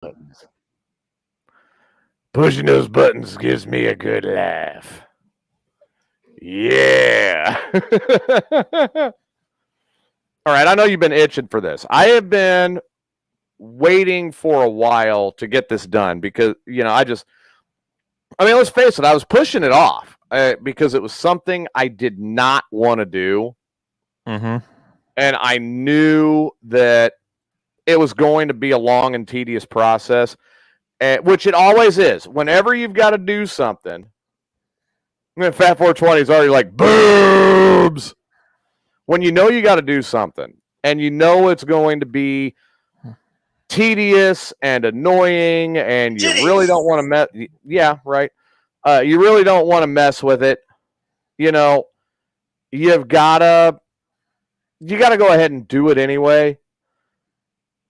buttons. Pushing those buttons gives me a good laugh. Yeah. All right, I know you've been itching for this. I have been waiting for a while to get this done because, let's face it, I was pushing it off because it was something I did not want to do. Mm-hmm. And I knew that it was going to be a long and tedious process, which it always is. Whenever you've got to do something, Fat 420 is already like, boobs! When you know you got to do something, and you know it's going to be tedious and annoying, and you really don't want to mess. Yeah, right. You really don't want to mess with it. You've gotta go ahead and do it anyway.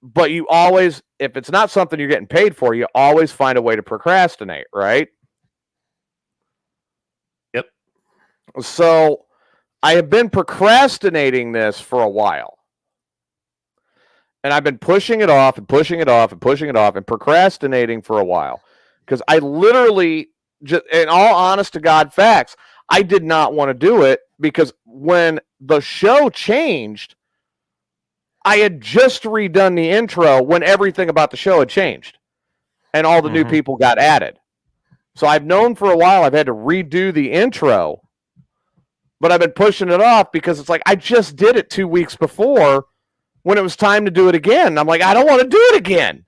But you always, if it's not something you're getting paid for, you always find a way to procrastinate, right? Yep. So I have been procrastinating this for a while. And I've been pushing it off and pushing it off and pushing it off and procrastinating for a while. Because I literally, just, in all honest to God facts, I did not want to do it because when the show changed, I had just redone the intro when everything about the show had changed. And all the new people got added. So I've known for a while I've had to redo the intro. But I've been pushing it off because it's like I just did it 2 weeks before when it was time to do it again. I'm like, I don't want to do it again.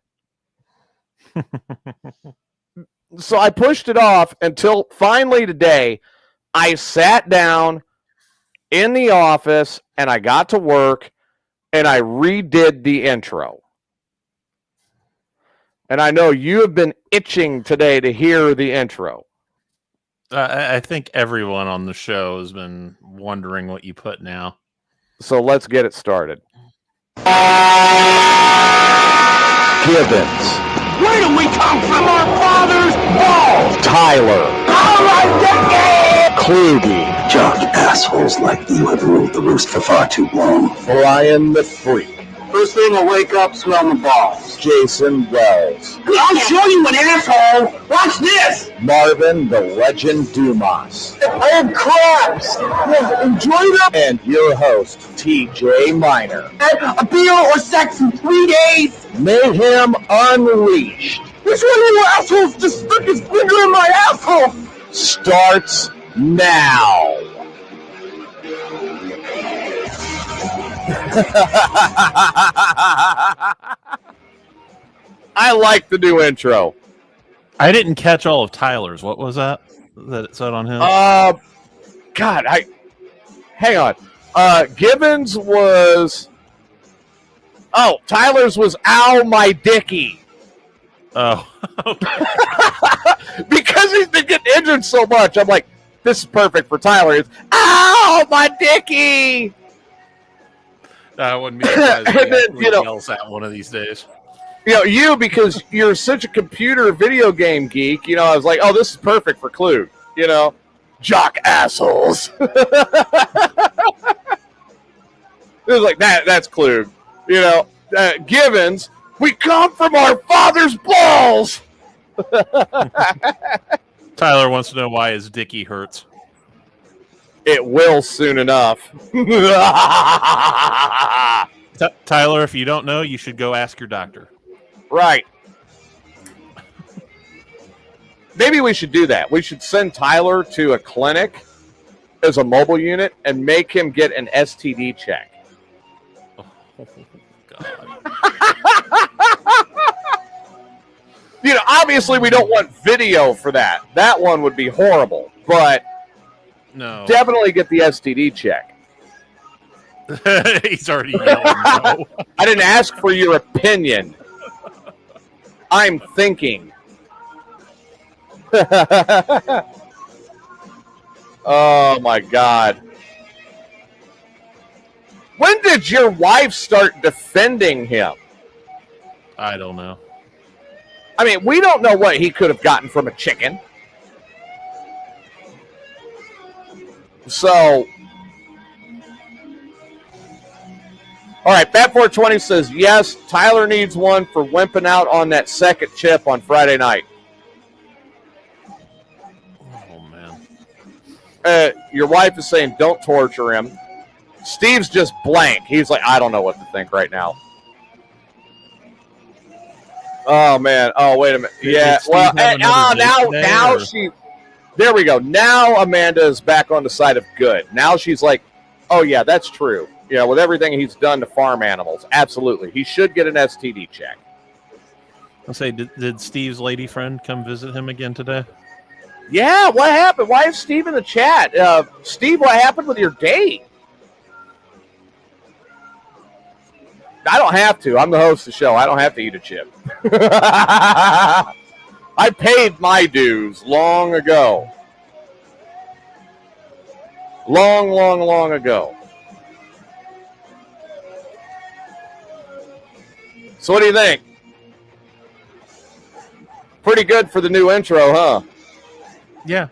So I pushed it off until finally today I sat down in the office and I got to work and I redid the intro. And I know you have been itching today to hear the intro. I think everyone on the show has been wondering what you put now. So let's get it started. Gibbons. Where do we come from? Our father's balls! Tyler. All right, Dickie! Kluge. Jock assholes like you have ruled the roost for far too long. Brian the Freak. First thing I wake up, smell the balls. Jason Wells. I'll show you an asshole! Watch this! Marvin the Legend Dumas. Oh, crabs! Enjoy them! And your host, TJ Miner. A beer or sex in 3 days! Mayhem Unleashed. Which one of you assholes just stuck his finger in my asshole? Starts now. I like the new intro. I didn't catch all of Tyler's. What was that it said on him? God, hang on. Gibbons was. Oh, Tyler's was "Ow, my Dickie." Oh, because he's been getting injured so much. I'm like, this is perfect for Tyler. It's "Ow, my Dickie." I wouldn't be surprised if he yells at one of these days. You, because you're such a computer video game geek, I was like, oh, this is perfect for Kluge. Jock assholes. It was like, that's Kluge. Gibbons, we come from our father's balls. Tyler wants to know why his Dickie hurts. It will soon enough. Tyler, if you don't know, you should go ask your doctor. Right. Maybe we should do that. We should send Tyler to a clinic as a mobile unit and make him get an STD check. Oh, God. Obviously we don't want video for that. That one would be horrible. But no, definitely get the STD check. He's already yelling no. I didn't ask for your opinion. I'm thinking. Oh, my God. When did your wife start defending him? I don't know. I mean, we don't know what he could have gotten from a chicken. So, All right, Fat 420 says, yes, Tyler needs one for wimping out on that second chip on Friday night. Oh, man. Your wife is saying, don't torture him. Steve's just blank. He's like, I don't know what to think right now. Oh, man. Oh, wait a minute. Yeah, well, now she... There we go. Now Amanda is back on the side of good. Now she's like, oh, yeah, that's true. You know, with everything he's done to farm animals, absolutely. He should get an STD check. I'll say, did Steve's lady friend come visit him again today? Yeah, what happened? Why is Steve in the chat? Steve, what happened with your date? I don't have to. I'm the host of the show. I don't have to eat a chip. I paid my dues long ago. Long ago. So what do you think? Pretty good for the new intro, huh? Yeah.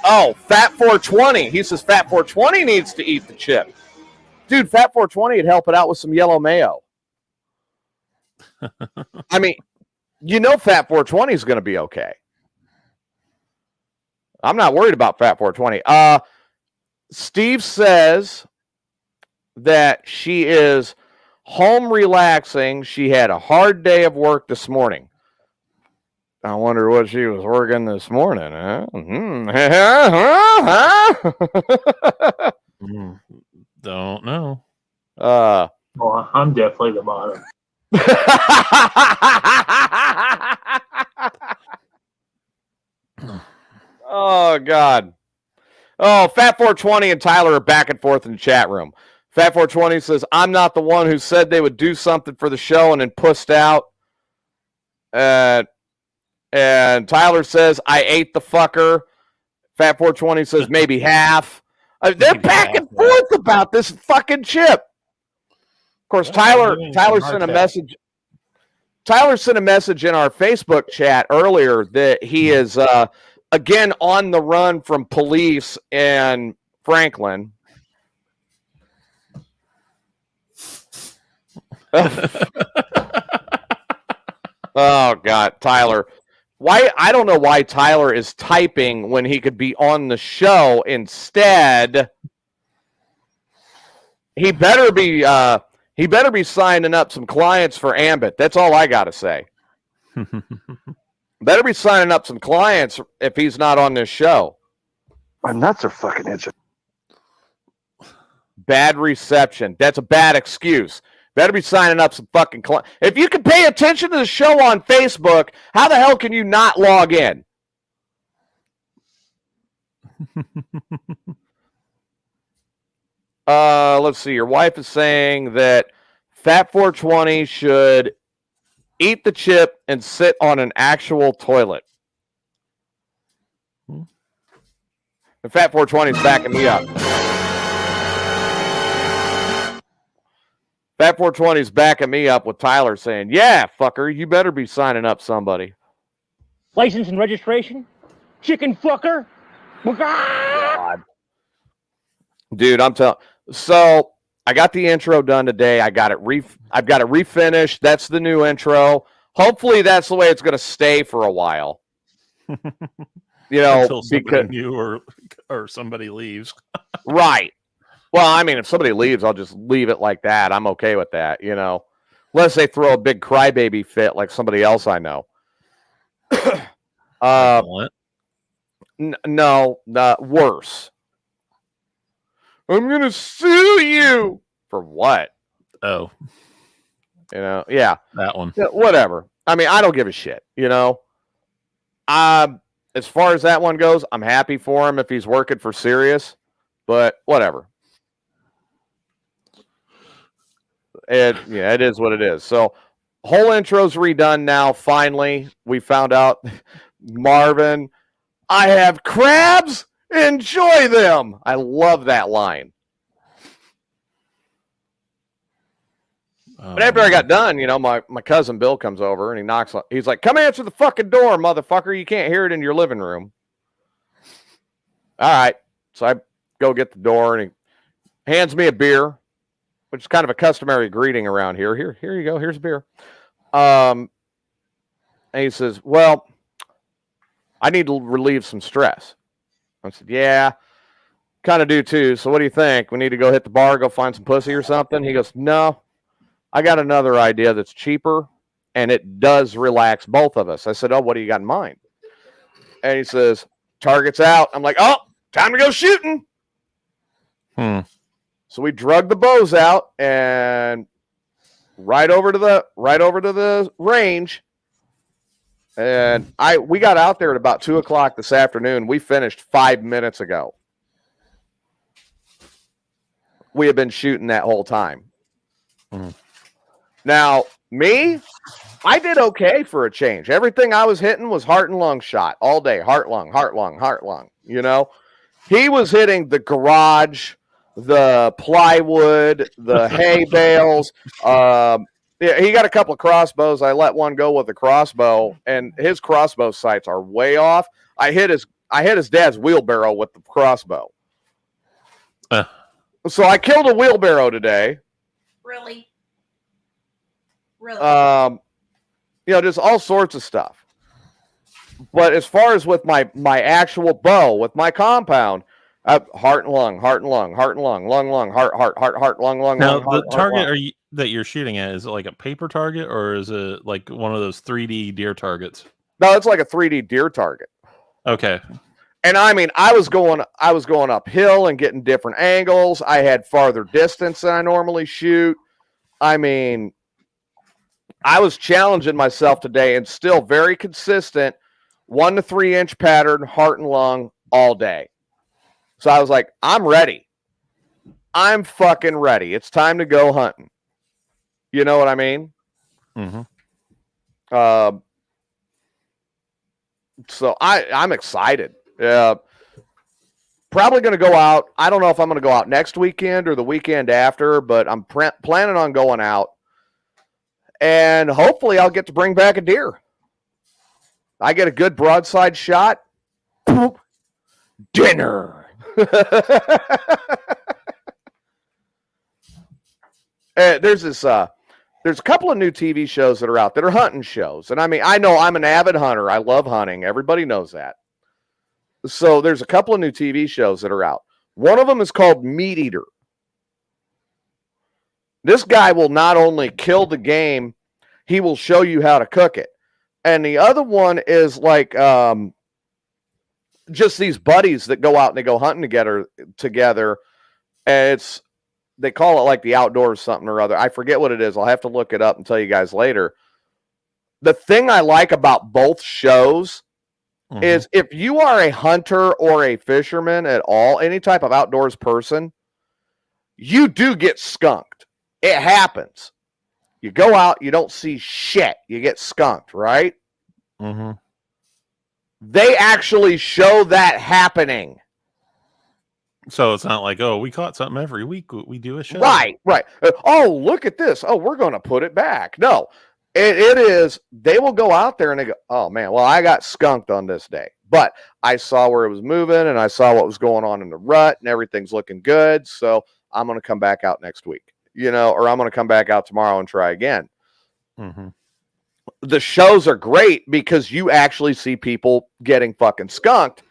Oh, Fat 420. He says Fat 420 needs to eat the chip. Dude, Fat 420 would help it out with some yellow mayo. I mean, you know Fat 420 is going to be okay. I'm not worried about Fat 420. Steve says that she is home relaxing. She had a hard day of work this morning. I wonder what she was working this morning. Huh? Don't know. Well, I'm definitely the bottom. Oh, God. Oh, Fat 420 and Tyler are back and forth in the chat room. Fat 420 says, I'm not the one who said they would do something for the show and then pussed out. And Tyler says, I ate the fucker. Fat 420 says, maybe half. They're back and forth about this fucking chip. Of course, Tyler sent a message. Tyler sent a message in our Facebook chat earlier that he is, again, on the run from police in Franklin. Oh, God, Tyler. Why? I don't know why Tyler is typing when he could be on the show instead. He better be signing up some clients for Ambit. That's all I got to say. Better be signing up some clients if he's not on this show. My nuts are fucking itching. Bad reception. That's a bad excuse. Better be signing up some fucking clients. If you can pay attention to the show on Facebook, how the hell can you not log in? Let's see. Your wife is saying that Fat 420 should eat the chip and sit on an actual toilet. And Fat 420 is backing me up. Fat 420 is backing me up with Tyler saying, yeah, fucker, you better be signing up somebody. License and registration? Chicken fucker? God. Dude, I'm telling. So I got the intro done today. I've got it refinished. That's the new intro. Hopefully that's the way it's going to stay for a while. You know, until somebody new or somebody leaves. Right. Well, I mean, if somebody leaves, I'll just leave it like that. I'm okay with that, you know. Unless they throw a big crybaby fit like somebody else I know. No, worse. I'm going to sue you. For what? Oh. You know, yeah. That one. Yeah, whatever. I mean, I don't give a shit, you know. As far as that one goes, I'm happy for him if he's working for Sirius, but whatever. It is what it is. So, whole intro's redone now. Finally, we found out Marvin, I have crabs. Enjoy them. I love that line. But after I got done, you know, my cousin Bill comes over and he knocks on. He's like, "Come answer the fucking door, motherfucker. You can't hear it in your living room." All right. So I go get the door and he hands me a beer, which is kind of a customary greeting around here. Here you go. Here's a beer. And he says, well, I need to relieve some stress. I said, yeah, kind of do too. So what do you think? We need to go hit the bar, go find some pussy or something? He goes, no, I got another idea that's cheaper, and it does relax both of us. I said, oh, what do you got in mind? And he says, target's out. I'm like, oh, time to go shooting. So we drug the bows out and right over to the range. And we got out there at about 2:00 this afternoon. We finished 5 minutes ago. We have been shooting that whole time. Now, me, I did okay for a change. Everything I was hitting was heart and lung shot all day. Heart, lung, heart, lung, heart, lung. You know, he was hitting the garage, the plywood, the hay bales. Yeah, he got a couple of crossbows. I let one go with a crossbow, and his crossbow sights are way off. I hit his dad's wheelbarrow with the crossbow. So I killed a wheelbarrow today. Really? Just all sorts of stuff. But as far as with my actual bow, with my compound, heart and lung, heart and lung, heart and lung, lung, heart, lung, lung. Now, lung, the target that you're shooting at, is it like a paper target, or is it like one of those 3D deer targets? No, it's like a 3D deer target. Okay. And I mean, I was going uphill and getting different angles. I had farther distance than I normally shoot. I mean, I was challenging myself today and still very consistent 1 to 3 inch pattern, heart and lung all day. So I was like, I'm ready. I'm fucking ready. It's time to go hunting. You know what I mean? So I'm excited. Probably going to go out. I don't know if I'm going to go out next weekend or the weekend after, but I'm planning on going out. And hopefully I'll get to bring back a deer. I get a good broadside shot. Poop. Dinner. There's a couple of new TV shows that are out that are hunting shows. And I mean, I know I'm an avid hunter. I love hunting. Everybody knows that. So there's a couple of new TV shows that are out. One of them is called Meat Eater. This guy will not only kill the game, he will show you how to cook it. And the other one is like just these buddies that go out and they go hunting together. And they call it like the outdoors something or other. I forget what it is. I'll have to look it up and tell you guys later. The thing I like about both shows is if you are a hunter or a fisherman at all, any type of outdoors person, you do get skunked. It happens. You go out, you don't see shit. You get skunked, right? They actually show that happening. So it's not like, oh, we caught something every week. We do a show. Right. Oh, look at this. Oh, we're going to put it back. No, it is. They will go out there and they go, oh, man, well, I got skunked on this day. But I saw where it was moving and I saw what was going on in the rut and everything's looking good. So I'm going to come back out next week, or I'm going to come back out tomorrow and try again. The shows are great because you actually see people getting fucking skunked,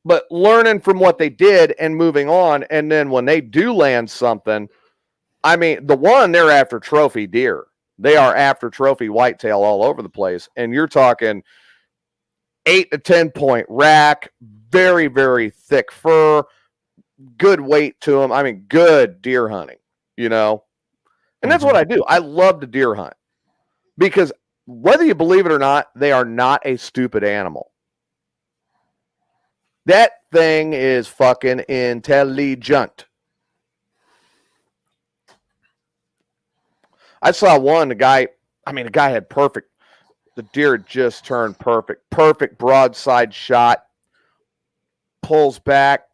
but learning from what they did and moving on. And then when they do land something, I mean, they're after trophy deer. They are after trophy whitetail all over the place. And you're talking 8 to 10 point rack, very, very thick fur, good weight to them. I mean, good deer hunting, And that's what I do. I love to deer hunt because whether you believe it or not, they are not a stupid animal. That thing is fucking intelligent. I saw the guy had the deer had just turned perfect broadside shot, pulls back,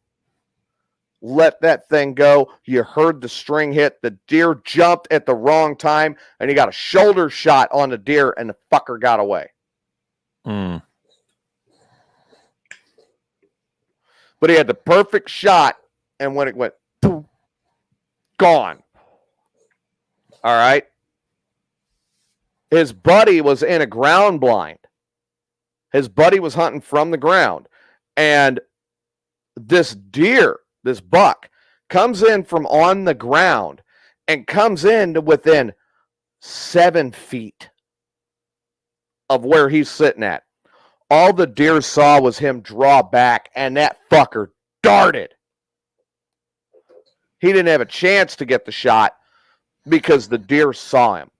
let that thing go. You heard the string hit. The deer jumped at the wrong time, and he got a shoulder shot on the deer, and the fucker got away. But he had the perfect shot, and when it went, boom, Gone. All right. His buddy was in a ground blind. His buddy was hunting from the ground. And this deer, this buck, comes in from on the ground and comes in to within 7 feet of where he's sitting at. All the deer saw was him draw back, and that fucker darted. He didn't have a chance to get the shot because the deer saw him.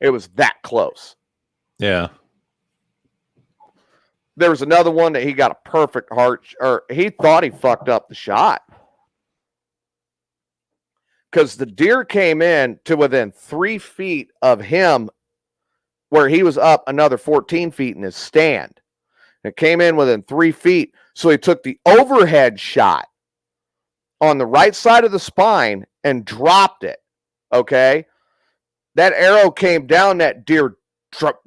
It was that close. Yeah. There was another one that he got a perfect heart, or he thought he fucked up the shot. Because the deer came in to within 3 feet of him, where he was up another 14 feet in his stand. It came in within 3 feet. So he took the overhead shot on the right side of the spine and dropped it. Okay. That arrow came down, that deer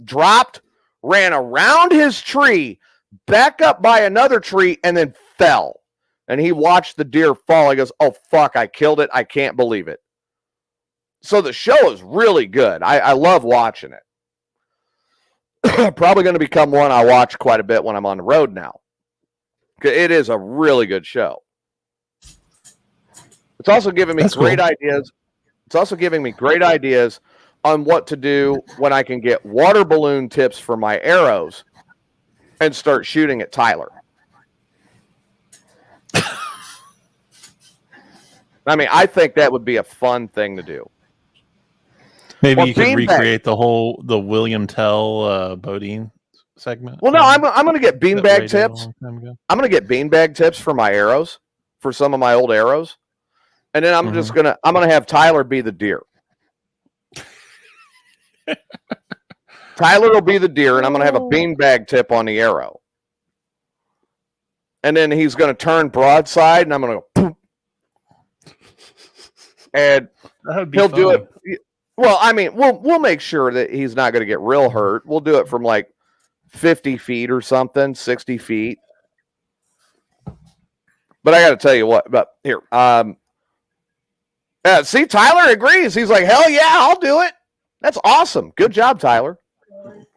dropped, ran around his tree, back up by another tree, and then fell. And he watched the deer fall. He goes, oh, fuck, I killed it. I can't believe it. So the show is really good. I love watching it. Probably going to become one I watch quite a bit when I'm on the road now. It is a really good show. It's also giving me great ideas. It's also giving me great ideas on what to do when I can get water balloon tips for my arrows and start shooting at Tyler. I mean, I think that would be a fun thing to do. Maybe Or you could beanbag. recreate the William Tell Bodine segment. Well, no, I'm going to get that Ray beanbag did a tips. long time ago. I'm going to get beanbag tips for my arrows, for some of my old arrows. And then I'm just going to have Tyler be the deer. Tyler will be the deer, and I'm going to have a beanbag tip on the arrow. And then he's going to turn broadside, and I'm going to go, poof. And That would be he'll do funny. it. Well, I mean, we'll make sure that he's not going to get real hurt. We'll do it from like 50 feet or something, 60 feet. But I got to tell you what, but here, see, Tyler agrees. He's like, hell yeah, I'll do it. That's awesome. Good job, Tyler.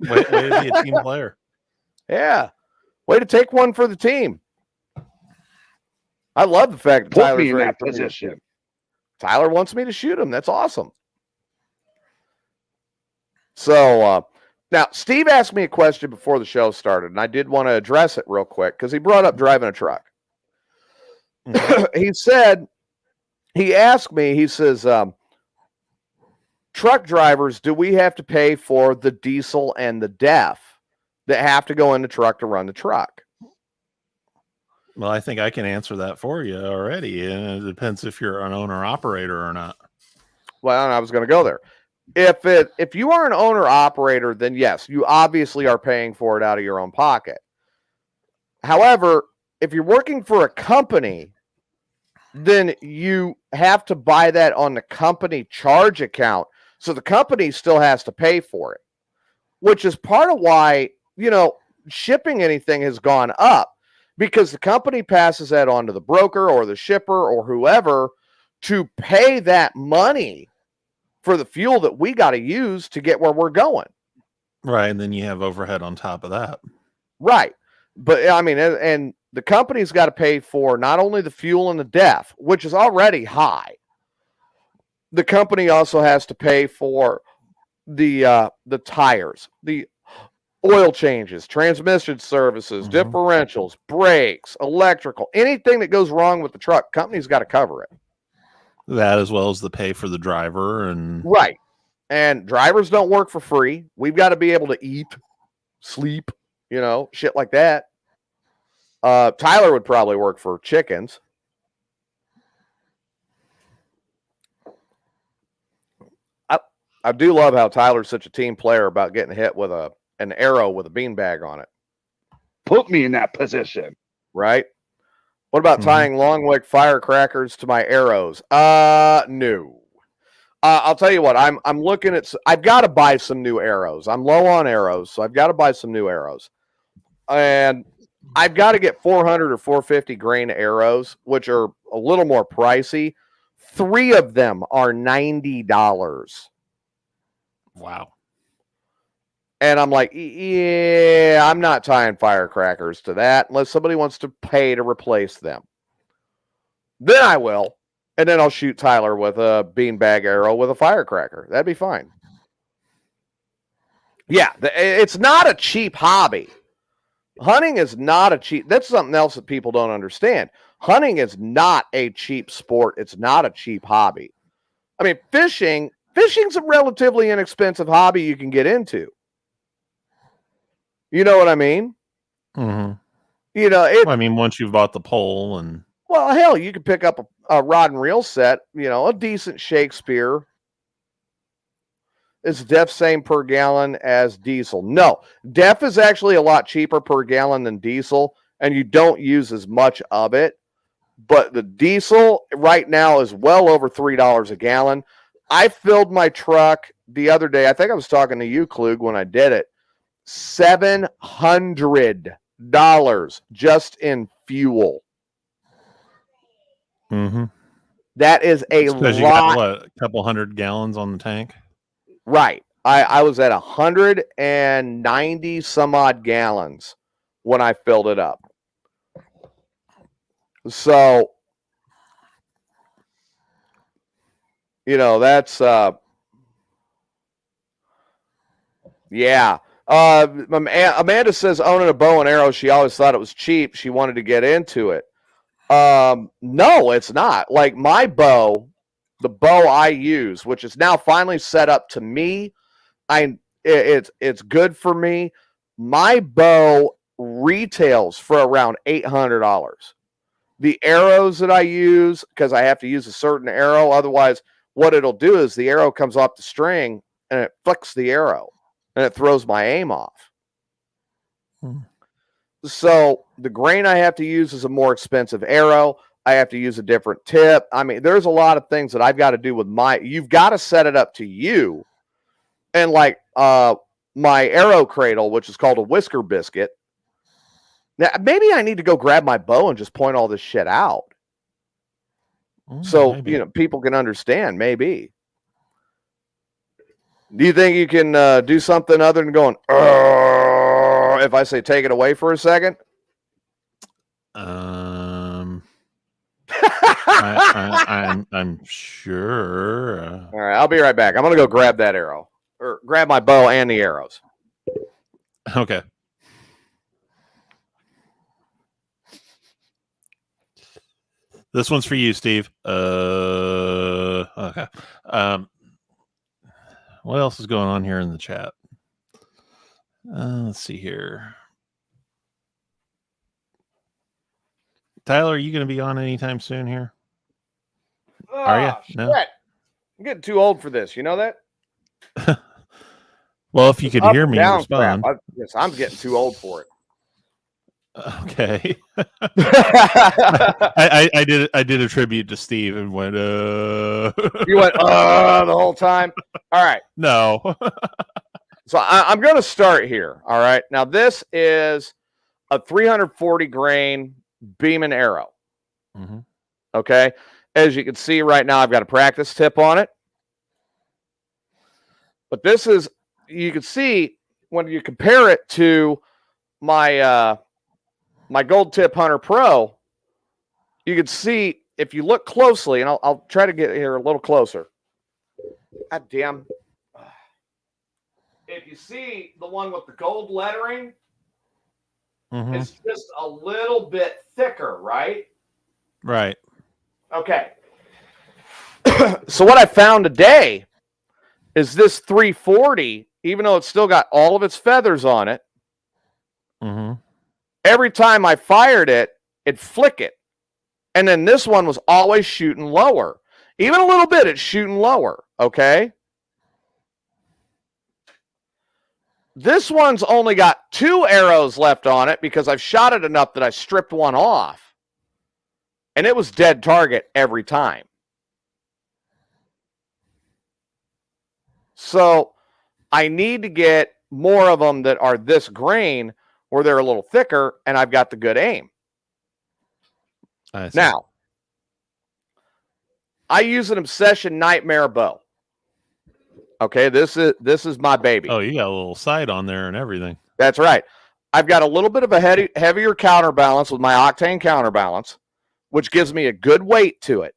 Way to be a team player. Yeah. Way to take one for the team. I love the fact that Put Tyler's me in ready that for me to position. shoot. Tyler wants me to shoot him. That's awesome. So now Steve asked me a question before the show started, and I did want to address it real quick because he brought up driving a truck. He asked me, he says, truck drivers, do we have to pay for the diesel and the DEF that have to go in the truck to run the truck? Well, I think I can answer that for you already. And it depends if you're an owner operator or not. Well, I was going to go there. If you are an owner operator, then yes, you obviously are paying for it out of your own pocket. However, if you're working for a company, then you have to buy that on the company charge account. So the company still has to pay for it, which is part of why, shipping anything has gone up, because the company passes that on to the broker or the shipper or whoever to pay that money for the fuel that we got to use to get where we're going. Right. And then you have overhead on top of that. Right. But I mean, and the company's got to pay for not only the fuel and the DEF, which is already high. The company also has to pay for the tires, the oil changes, transmission services, differentials, brakes, electrical, anything that goes wrong with the truck, company's got to cover it. That as well as the pay for the driver and Right. And drivers don't work for free. We've got to be able to eat, sleep, shit like that. Tyler would probably work for chickens. I do love how Tyler's such a team player about getting hit with an arrow with a beanbag on it. Put me in that position. Right? What about tying long wick firecrackers to my arrows? No. I'll tell you what, I'm looking at, I've got to buy some new arrows. I'm low on arrows, so I've got to buy some new arrows. And I've got to get 400 or 450 grain arrows, which are a little more pricey 3 of them are $90. Wow. And I'm like, yeah, I'm not tying firecrackers to that unless somebody wants to pay to replace them. Then I will. And then I'll shoot Tyler with a beanbag arrow with a firecracker. That'd be fine. Yeah, it's not a cheap hobby. Hunting is not a cheap. That's something else that people don't understand. Hunting is not a cheap sport. It's not a cheap hobby. I mean, fishing's a relatively inexpensive hobby you can get into. You know what I mean? Mm-hmm. You know, I mean, once you've bought the pole and well, hell, you could pick up a rod and reel set, you know, a decent Shakespeare. Is DEF same per gallon as diesel? No, DEF is actually a lot cheaper per gallon than diesel, and you don't use as much of it. But the diesel right now is well over $3 a gallon. I filled my truck the other day. I think I was talking to you, Klug, when I did it. $700 just in fuel. mm-hmm. That is a Because you lot. got, a couple hundred gallons on the tank? Right. I was at 190 some odd gallons when I filled it up. So, you know, that's, yeah. Amanda says owning a bow and arrow, she always thought it was cheap. She wanted to get into it. No, it's not. Like my bow, the bow I use, which is now finally set up to me. It's good for me. My bow retails for around $800. The arrows that I use, because I have to use a certain arrow, otherwise what it'll do is the arrow comes off the string and it flicks the arrow and it throws my aim off. So the grain I have to use is a more expensive arrow. I have to use a different tip. I mean, there's a lot of things that I've got to do with you've got to set it up to you. And like my arrow cradle, which is called a whisker biscuit. Now, maybe I need to go grab my bow and just point all this shit out. So, maybe. you know, people can understand, maybe. Do you think you can do something other than going, if I say take it away for a second? I'm sure. All right, I'll be right back. I'm going to go grab that arrow. Or grab my bow and the arrows. Okay. This one's for you, Steve. Okay. What else is going on here in the chat? Let's see here. Tyler, are you going to be on anytime soon here? Are you? No. Shit. I'm getting too old for this. You know that? Well, if you could hear me respond. Yes, I'm getting too old for it. Okay. I did a tribute to Steve and went You went the whole time. All right. No. So I'm going to start here. All right. Now this is a 340 grain beam and arrow. Mm-hmm. Okay. As you can see right now, I've got a practice tip on it. But this is, you can see when you compare it to my my Gold Tip Hunter Pro, you can see if you look closely, and I'll try to get here a little closer. God damn. If you see the one with the gold lettering, Mm-hmm. it's just a little bit thicker, right? Right. Okay. So what I found today is this 340, even though it's still got all of its feathers on it, Mm-hmm. every time I fired it, it'd flick it. And then this one was always shooting lower. Even a little bit, it's shooting lower, okay? This one's only got 2 arrows left on it because I've shot it enough that I stripped one off. And it was dead target every time. So I need to get more of them that are this grain where they're a little thicker and I've got the good aim. I see. Now, I use an Obsession Nightmare bow. Okay, this is my baby. Oh, you got a little sight on there and everything. That's right. I've got a little bit of a heavier counterbalance with my Octane counterbalance, which gives me a good weight to it.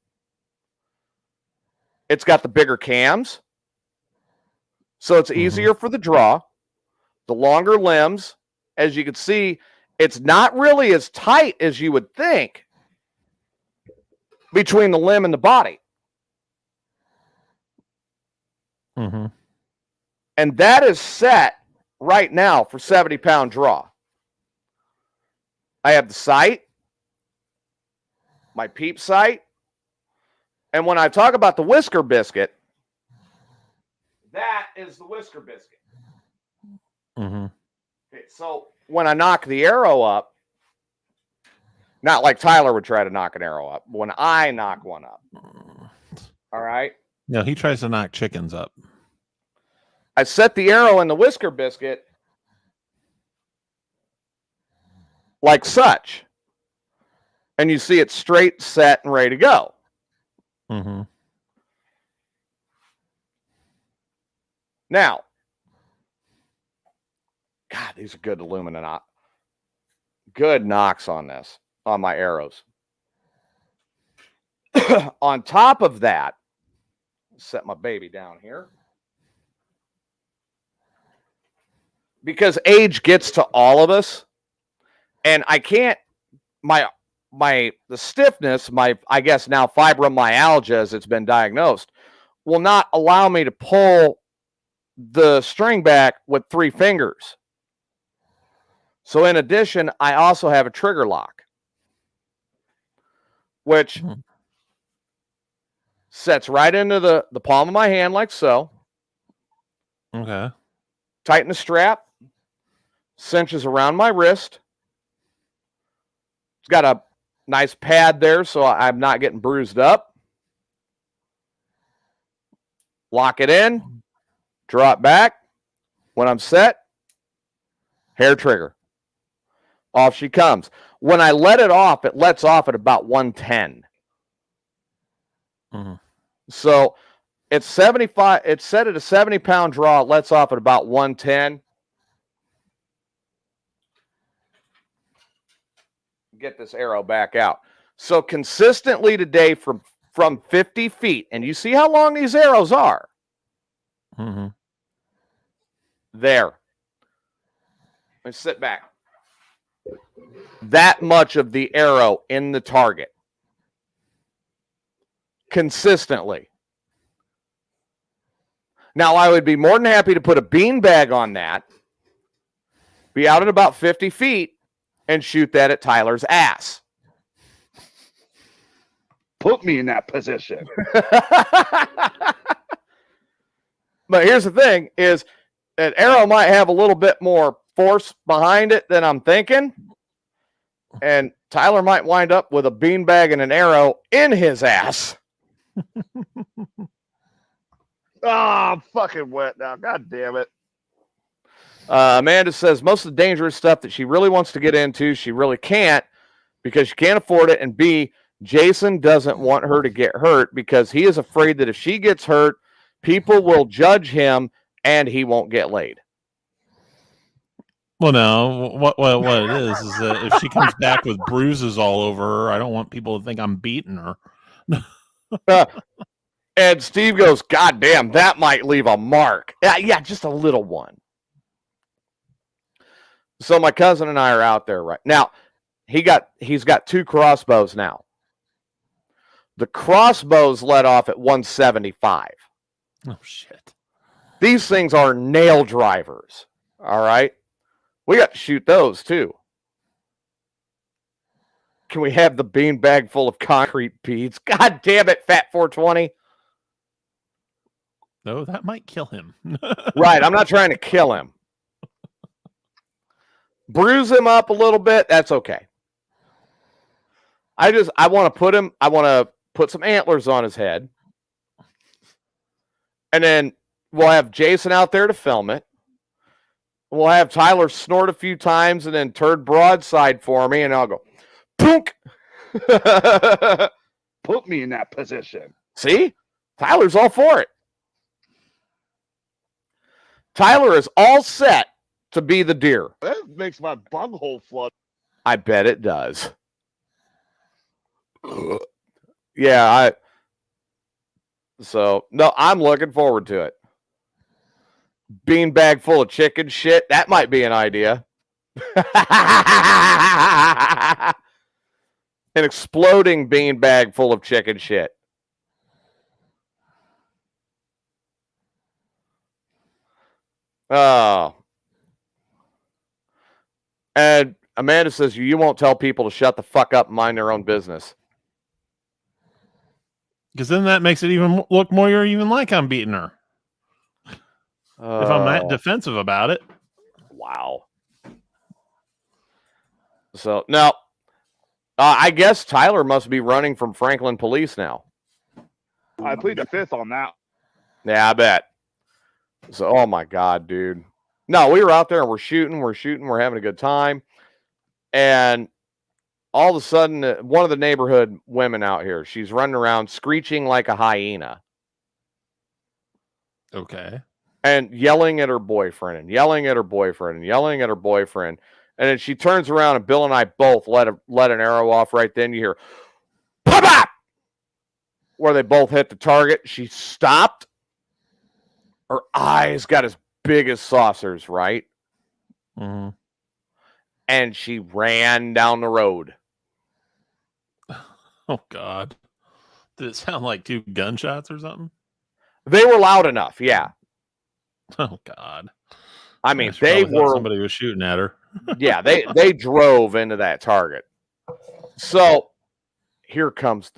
It's got the bigger cams, so it's easier for the draw. The longer limbs, as you can see, it's not really as tight as you would think between the limb and the body. Mm-hmm. And that is set right now for 70-pound draw. I have the sight, my peep sight, and when I talk about the whisker biscuit, that is the whisker biscuit. Mm-hmm. Okay, so when I knock the arrow up, not like Tyler would try to knock an arrow up, when I knock one up, all right? No, he tries to knock chickens up. I set the arrow in the whisker biscuit like such. And you see it straight, set, and ready to go. Mm-hmm. Now, God, these are good aluminum. Good knocks on this, on my arrows. On top of that, set my baby down here. Because age gets to all of us, and I can't, the stiffness, I guess now fibromyalgia, as it's been diagnosed, will not allow me to pull the string back with 3 fingers. So in addition, I also have a trigger lock, which sets right into the palm of my hand like so. Okay. Tighten the strap, cinches around my wrist. It's got a nice pad there so I'm not getting bruised up. Lock it in, draw it back. When I'm set, hair trigger. Off she comes. When I let it off, it lets off at about 110. Mm-hmm. So it's 75. It's set at a 70-pound draw. It lets off at about 110. Get this arrow back out. So consistently today from 50 feet, and you see how long these arrows are. Mm-hmm. There. Let me sit back. That much of the arrow in the target. Consistently. Now, I would be more than happy to put a beanbag on that, be out at about 50 feet, and shoot that at Tyler's ass. Put me in that position. But here's the thing, is an arrow might have a little bit more force behind it than I'm thinking. And Tyler might wind up with a beanbag and an arrow in his ass. I'm fucking wet now. God damn it. Amanda says most of the dangerous stuff that she really wants to get into, she really can't because she can't afford it. And B, Jason doesn't want her to get hurt because he is afraid that if she gets hurt, people will judge him and he won't get laid. Well, no, what it is that if she comes back with bruises all over her, I don't want people to think I'm beating her. And Steve goes, God damn, that might leave a mark. Yeah, just a little one. So my cousin and I are out there right now. He's got 2 crossbows now. The crossbows let off at 175. Oh, shit. These things are nail drivers. All right. We got to shoot those too. Can we have the beanbag full of concrete beads? God damn it, Fat 420. No, that might kill him. Right. I'm not trying to kill him. Bruise him up a little bit. That's okay. I want to put some antlers on his head. And then we'll have Jason out there to film it. We'll have Tyler snort a few times and then turn broadside for me, and I'll go, punk. Put me in that position. See? Tyler's all for it. Tyler is all set to be the deer. That makes my bunghole flood. I bet it does. Yeah, no, I'm looking forward to it. Beanbag full of chicken shit. That might be an idea. An exploding beanbag full of chicken shit. Oh. And Amanda says, you won't tell people to shut the fuck up and mind their own business. Because then that makes it even look more even like I'm beating her. If I'm that defensive about it. Wow. So, now, I guess Tyler must be running from Franklin police now. I plead the fifth on that. Yeah, I bet. So, oh my God, dude. No, we were out there and we're shooting, we're having a good time. And all of a sudden, one of the neighborhood women out here, she's running around screeching like a hyena. Okay. And yelling at her boyfriend and yelling at her boyfriend and yelling at her boyfriend. And then she turns around and Bill and I both let an arrow off right then. You hear, pop up! Where they both hit the target. She stopped. Her eyes got as big as saucers, right? Mm-hmm. And she ran down the road. Oh, God. Did it sound like 2 gunshots or something? They were loud enough, yeah. Oh, God. I mean, She they probably thought were. somebody was shooting at her. Yeah, they drove into that target. So here comes,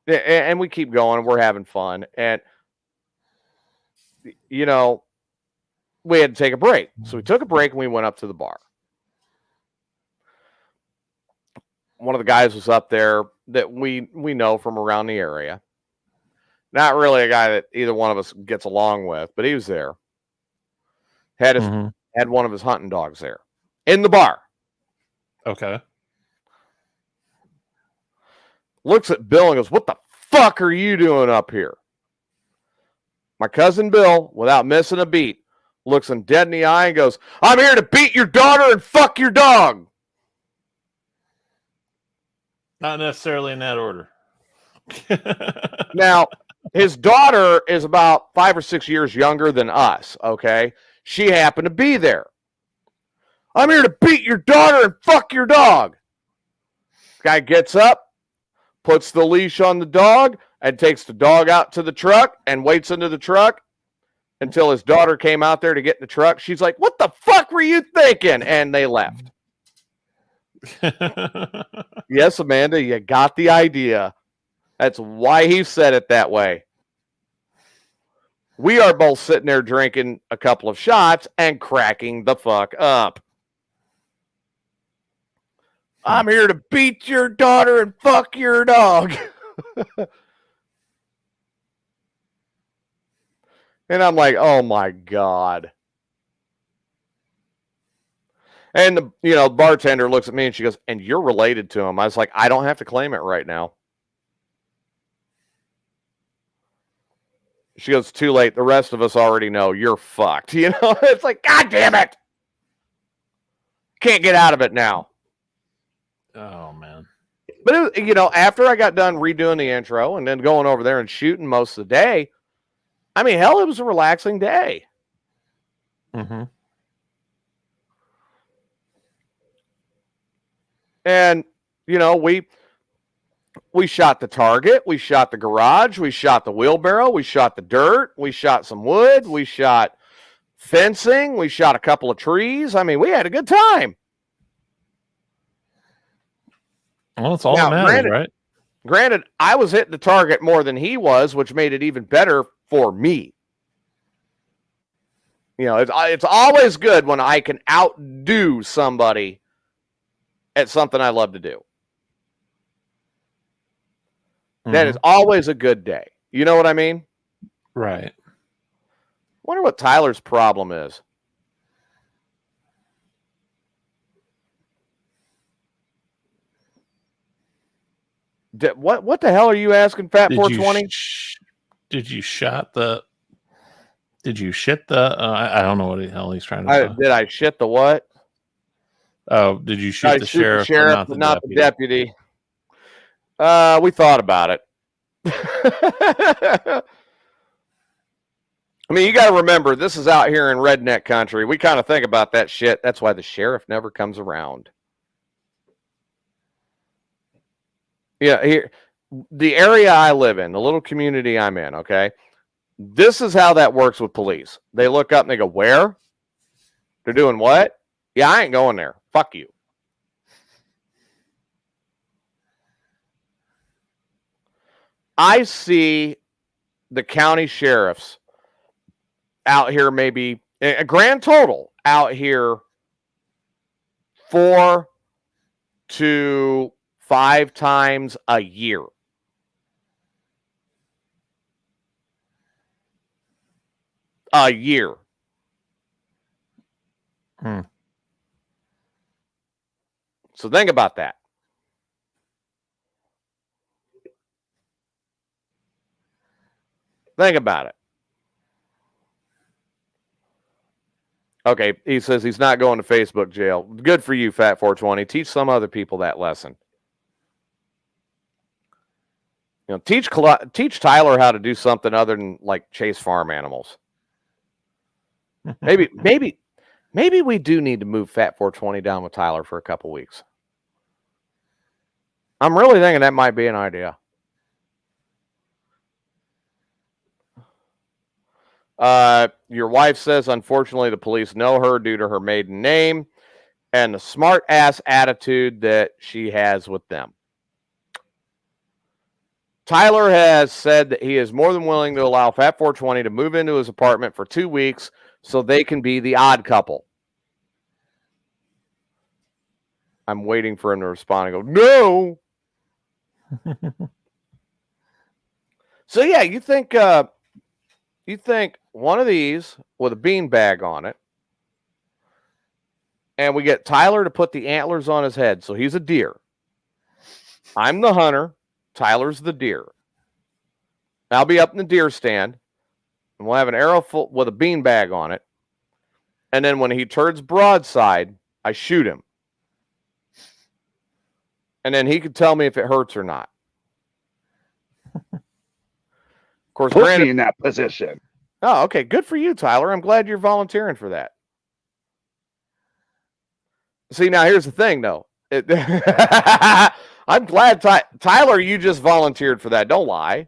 and we keep going. We're having fun, and you know, we had to take a break. So we took a break and we went up to the bar. One of the guys was up there that we know from around the area. Not really a guy that either one of us gets along with, but he was there. Had one of his hunting dogs there in the bar. Okay. Looks at Bill and goes, "What the fuck are you doing up here?" My cousin Bill, without missing a beat, looks him dead in the eye and goes, "I'm here to beat your daughter and fuck your dog." Not necessarily in that order. Now, his daughter is about 5 or 6 years younger than us, okay? She happened to be there. "I'm here to beat your daughter and fuck your dog." Guy gets up, puts the leash on the dog, and takes the dog out to the truck and waits under the truck until his daughter came out there to get in the truck. She's like, "What the fuck were you thinking?" And they left. Yes, Amanda, you got the idea. That's why he said it that way. We are both sitting there drinking a couple of shots and cracking the fuck up. "I'm here to beat your daughter and fuck your dog." And I'm like, oh my God. And the bartender looks at me and she goes, "And you're related to him." I was like, I don't have to claim it right now. She goes, "Too late. The rest of us already know you're fucked." It's like, God damn it. Can't get out of it now. Oh, man. But, after I got done redoing the intro and then going over there and shooting most of the day, I mean, hell, it was a relaxing day. Mm-hmm. And, we shot the target, we shot the garage, we shot the wheelbarrow, we shot the dirt, we shot some wood, we shot fencing, we shot a couple of trees. I mean, we had a good time. Well, it's all that matters, right? Granted, I was hitting the target more than he was, which made it even better for me. It's always good when I can outdo somebody at something I love to do. That is always a good day. You know what I mean? Right. Wonder what Tyler's problem is. What the hell are you asking, Fat 420? Did you shit the? I don't know what the hell he's trying to say. Did I shit the what? Oh, did you shoot the sheriff, but not the deputy? We thought about it. I mean, you got to remember, this is out here in redneck country. We kind of think about that shit. That's why the sheriff never comes around. Yeah, here, the area I live in, the little community I'm in, okay? This is how that works with police. They look up and they go, where? They're doing what? Yeah, I ain't going there. Fuck you. I see the county sheriffs out here, maybe a grand total out here 4 to 5 times a year. A year. So think about that. Think about it. Okay, he says he's not going to Facebook jail. Good for you, Fat 420. Teach some other people that lesson. You know, teach Tyler how to do something other than like chase farm animals. Maybe we do need to move Fat 420 down with Tyler for a couple weeks. I'm really thinking that might be an idea. Your wife says, unfortunately, the police know her due to her maiden name and the smart ass attitude that she has with them. Tyler has said that he is more than willing to allow Fat 420 to move into his apartment for 2 weeks so they can be the odd couple. I'm waiting for him to respond and go, no. So, yeah, you think one of these with a beanbag on it, and we get Tyler to put the antlers on his head, so he's a deer. I'm the hunter. Tyler's the deer. I'll be up in the deer stand, and we'll have an arrow full with a beanbag on it. And then when he turns broadside, I shoot him. And then he could tell me if it hurts or not. Of course, Put me in that position. Oh, okay. Good for you, Tyler. I'm glad you're volunteering for that. See, now here's the thing, though. I'm glad, Tyler, you just volunteered for that. Don't lie.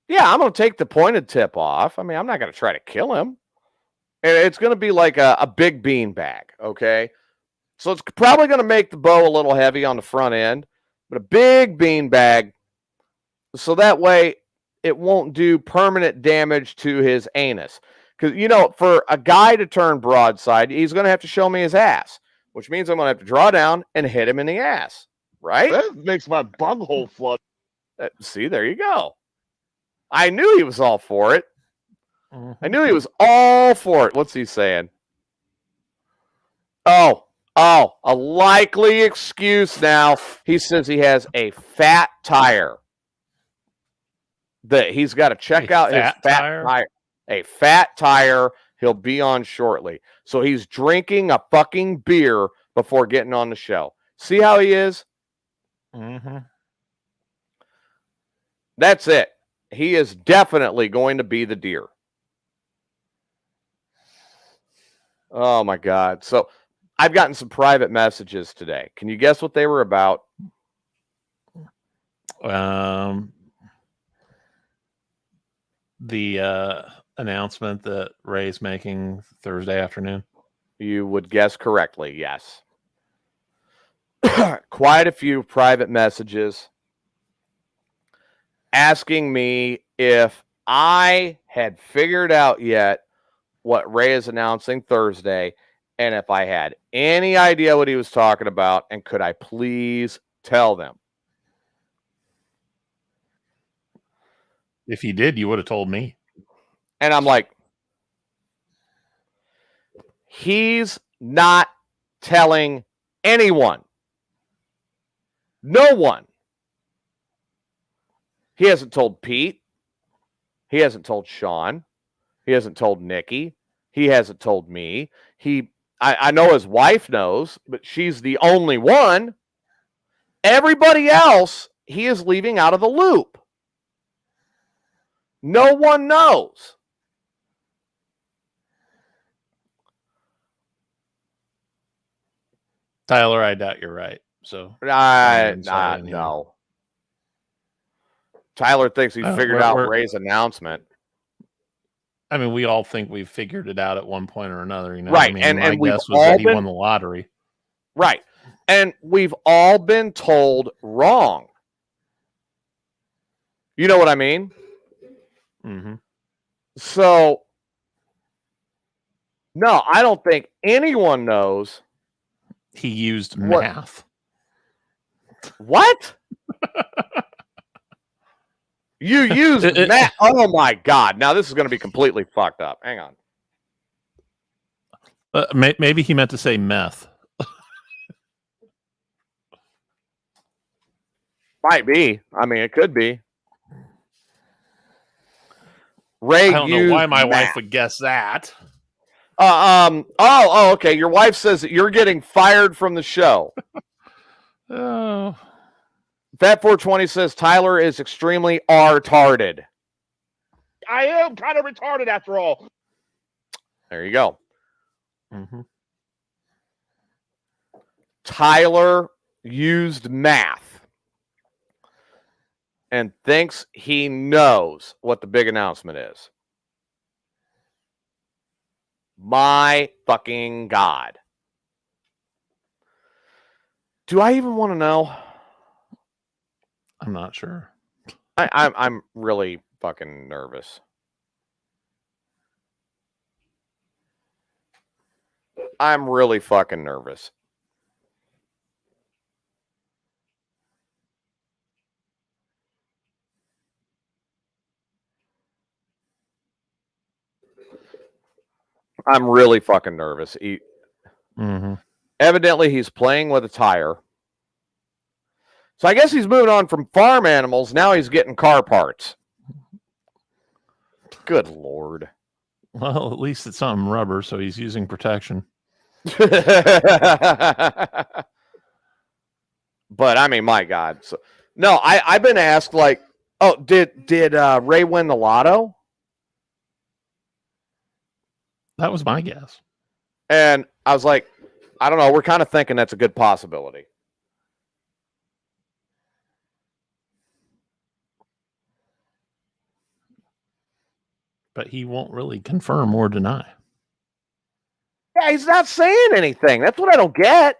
Yeah, I'm going to take the pointed tip off. I mean, I'm not going to try to kill him. And it's going to be like a big bean bag, okay? So it's probably going to make the bow a little heavy on the front end, but a big bean bag, so that way it won't do permanent damage to his anus. Because, you know, for a guy to turn broadside, he's going to have to show me his ass, which means I'm going to have to draw down and hit him in the ass, right? That makes my bunghole flood. See, there you go. I knew he was all for it. I knew he was all for it. What's he saying? Oh, a likely excuse now. He says he has a fat tire. That he's got to check out his fat tire. A fat tire he'll be on shortly. So he's drinking a fucking beer before getting on the show. See how he is? Mm-hmm. That's it. He is definitely going to be the deer. Oh, my God. So I've gotten some private messages today. Can you guess what they were about? The announcement that Ray's making Thursday afternoon. You would guess correctly, yes. Quite a few private messages asking me if I had figured out yet what Ray is announcing Thursday, and if I had any idea what he was talking about, and could I please tell them? If you did, you would have told me. And I'm like, he's not telling anyone. No one. He hasn't told Pete. He hasn't told Sean. He hasn't told Nikki. He hasn't told me. I know his wife knows, but she's the only one. Everybody else, he is leaving out of the loop. No one knows. Tyler, I doubt you're right. So No. Tyler thinks he figured out Ray's announcement. I mean, we all think we've figured it out at one point or another, you know. Right, I mean, and my we've guess was all that he been- won the lottery. Right. And we've all been told wrong. You know what I mean? Mm-hmm. So, no, I don't think anyone knows. He used math. What? You used math. Oh my God. Now this is going to be completely fucked up. Hang on. Maybe he meant to say meth. Might be. I mean, it could be. Ray, I don't know why my wife would guess that. Oh, okay. Your wife says that you're getting fired from the show. Oh. Fat 420 says Tyler is extremely retarded. I am kind of retarded after all. There you go. Mm-hmm. Tyler used math and thinks he knows what the big announcement is. My fucking God. Do I even want to know? I'm not sure. I'm really fucking nervous. I'm really fucking nervous. I'm really fucking nervous. Evidently, he's playing with a tire. So I guess he's moving on from farm animals. Now he's getting car parts. Good Lord. Well, at least it's something rubber, so he's using protection. But I mean, my God. So, no, I've been asked, like, oh, did Ray win the lotto? That was my guess. And I was like, I don't know. We're kind of thinking that's a good possibility. But he won't really confirm or deny. Yeah, he's not saying anything. That's what I don't get.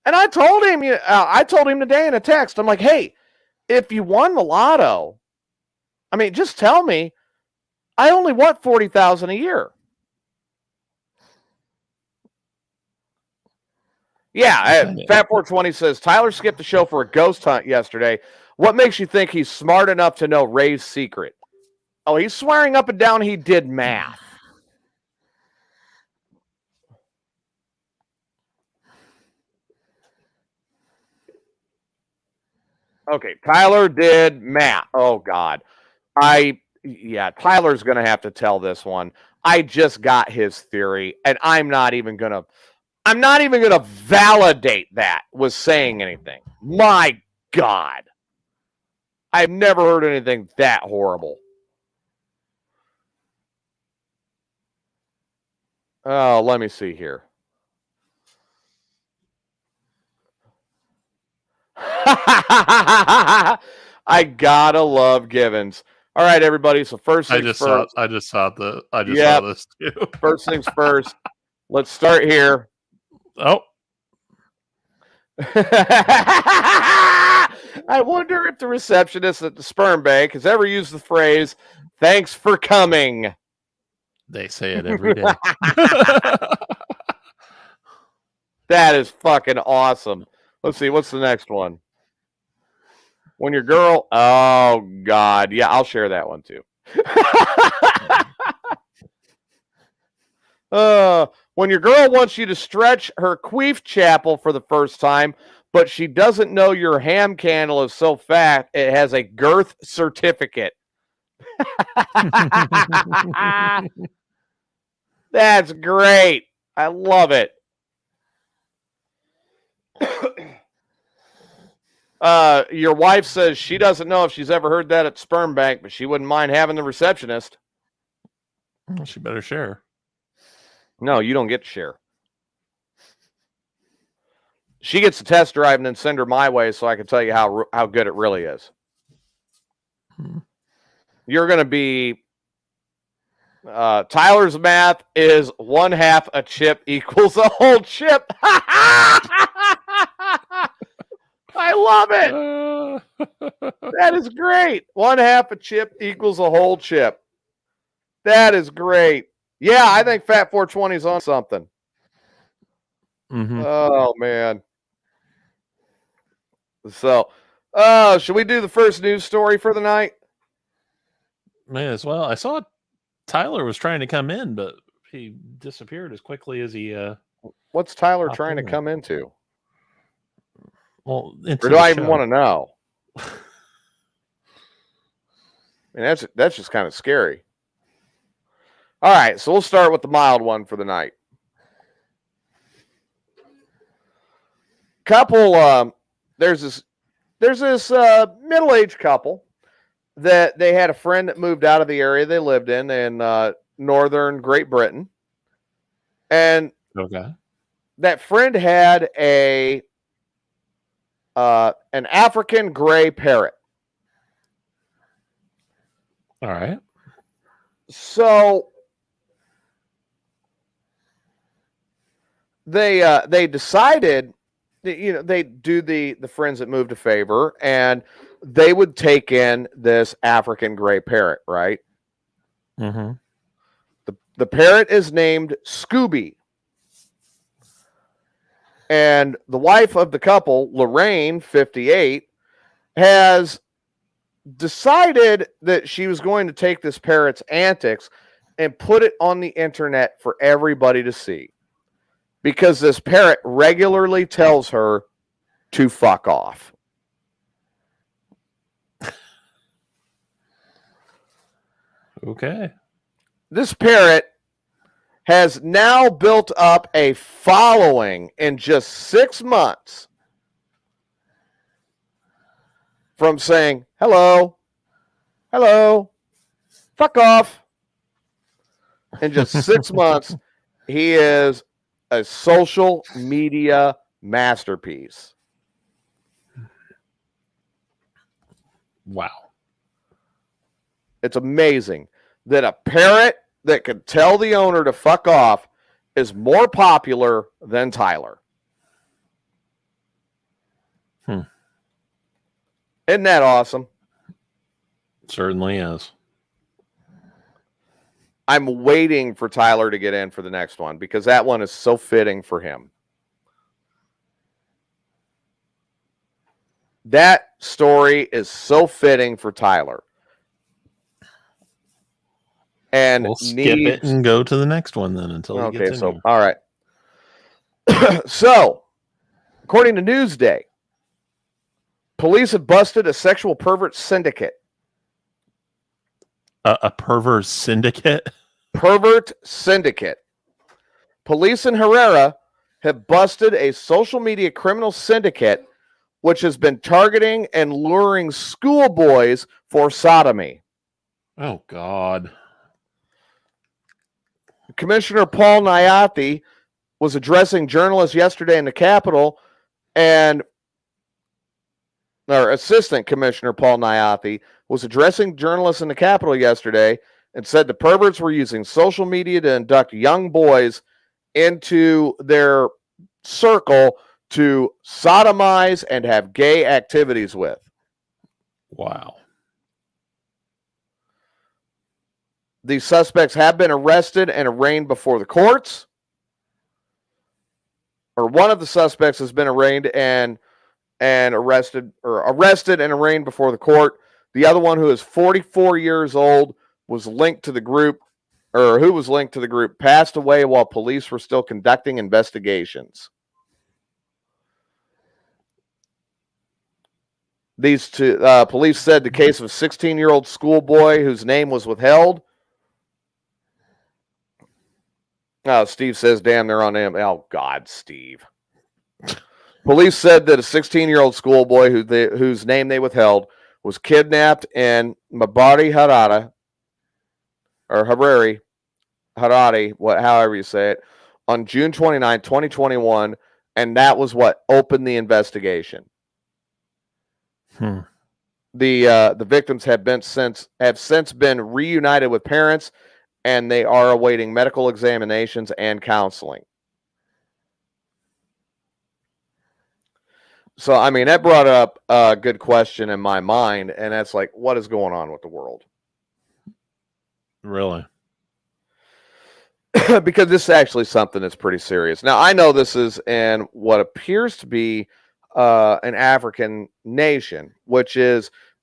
And I told him, today in a text, I'm like, hey, if you won the lotto, I mean, just tell me. I only want $40,000 a year. Yeah, Fat 420 says Tyler skipped the show for a ghost hunt yesterday. What makes you think he's smart enough to know Ray's secret? Oh, he's swearing up and down he did math. Okay, Tyler did math. Oh, God. Tyler's going to have to tell this one. I just got his theory, and I'm not even going to validate that with saying anything. My God. I've never heard anything that horrible. Oh, let me see here. I gotta love Givens. All right, everybody. So first things first. I just saw this too. First things first. Let's start here. Oh. I wonder if the receptionist at the sperm bank has ever used the phrase, "Thanks for coming." They say it every day. That is fucking awesome. Let's see. What's the next one? When your girl... Oh, God. Yeah, I'll share that one, too. When your girl wants you to stretch her queef chapel for the first time, but she doesn't know your ham candle is so fat it has a girth certificate. That's great. I love it. Your wife says she doesn't know if she's ever heard that at Sperm Bank, but she wouldn't mind having the receptionist. Well, she better share. No, you don't get to share. She gets to test drive and then send her my way so I can tell you how good it really is. You're going to be... Tyler's math is 1/2 a chip equals a whole chip. I love it. That is great. 1/2 a chip equals a whole chip. That is great. Yeah, I think Fat 420 is on something. Mm-hmm. Oh, man. So, should we do the first news story for the night? May as well. I saw Tyler was trying to come in, but he disappeared as quickly as he. What's Tyler Popped trying to in. come into? Well, Or do I even want to know? I mean, that's just kind of scary. All right, so we'll start with the mild one for the night. Couple, there's this middle-aged couple that they had a friend that moved out of the area they lived in northern Great Britain, and Okay. that friend had an African gray parrot. All right. So they decided that, they do the friends that moved a favor, and they would take in this African gray parrot, right? Mm-hmm. The parrot is named Scooby. And the wife of the couple, Lorraine, 58, has decided that she was going to take this parrot's antics and put it on the internet for everybody to see. Because this parrot regularly tells her to fuck off. Okay. This parrot has now built up a following in just 6 months from saying, hello, fuck off. In just 6 months, he is a social media masterpiece. Wow. It's amazing that a parrot that could tell the owner to fuck off is more popular than Tyler. Isn't that awesome? Certainly is. I'm waiting for Tyler to get in for the next one because that one is so fitting for him. That story is so fitting for Tyler. And We'll skip it and go to the next one then until he gets in here. All right. So, according to Newsday, police have busted a sexual pervert syndicate. A pervert syndicate? Pervert syndicate. Police in Herrera have busted a social media criminal syndicate which has been targeting and luring schoolboys for sodomy. Oh, God. Commissioner Paul Nyati was addressing journalists yesterday in the Capitol, and Assistant Commissioner Paul Nyati was addressing journalists in the Capitol yesterday and said the perverts were using social media to induct young boys into their circle to sodomize and have gay activities with. Wow. These suspects have been arrested and arraigned before the courts. Or one of the suspects has been arraigned and arrested and arraigned before the court. The other one, who is 44 years old, was linked to the group, passed away while police were still conducting investigations. These two police said the case of a 16-year-old schoolboy whose name was withheld. Oh, Steve says, damn, they're on him. Oh, God, Steve. Police said that a 16-year-old schoolboy whose name they withheld was kidnapped in Mabari Harare, or Harare, however you say it, on June 29, 2021, and that was what opened the investigation. The victims have since been reunited with parents, and they are awaiting medical examinations and counseling. So, I mean, that brought up a good question in my mind, and that's like, what is going on with the world? Really? Because this is actually something that's pretty serious. Now, I know this is in what appears to be an African nation,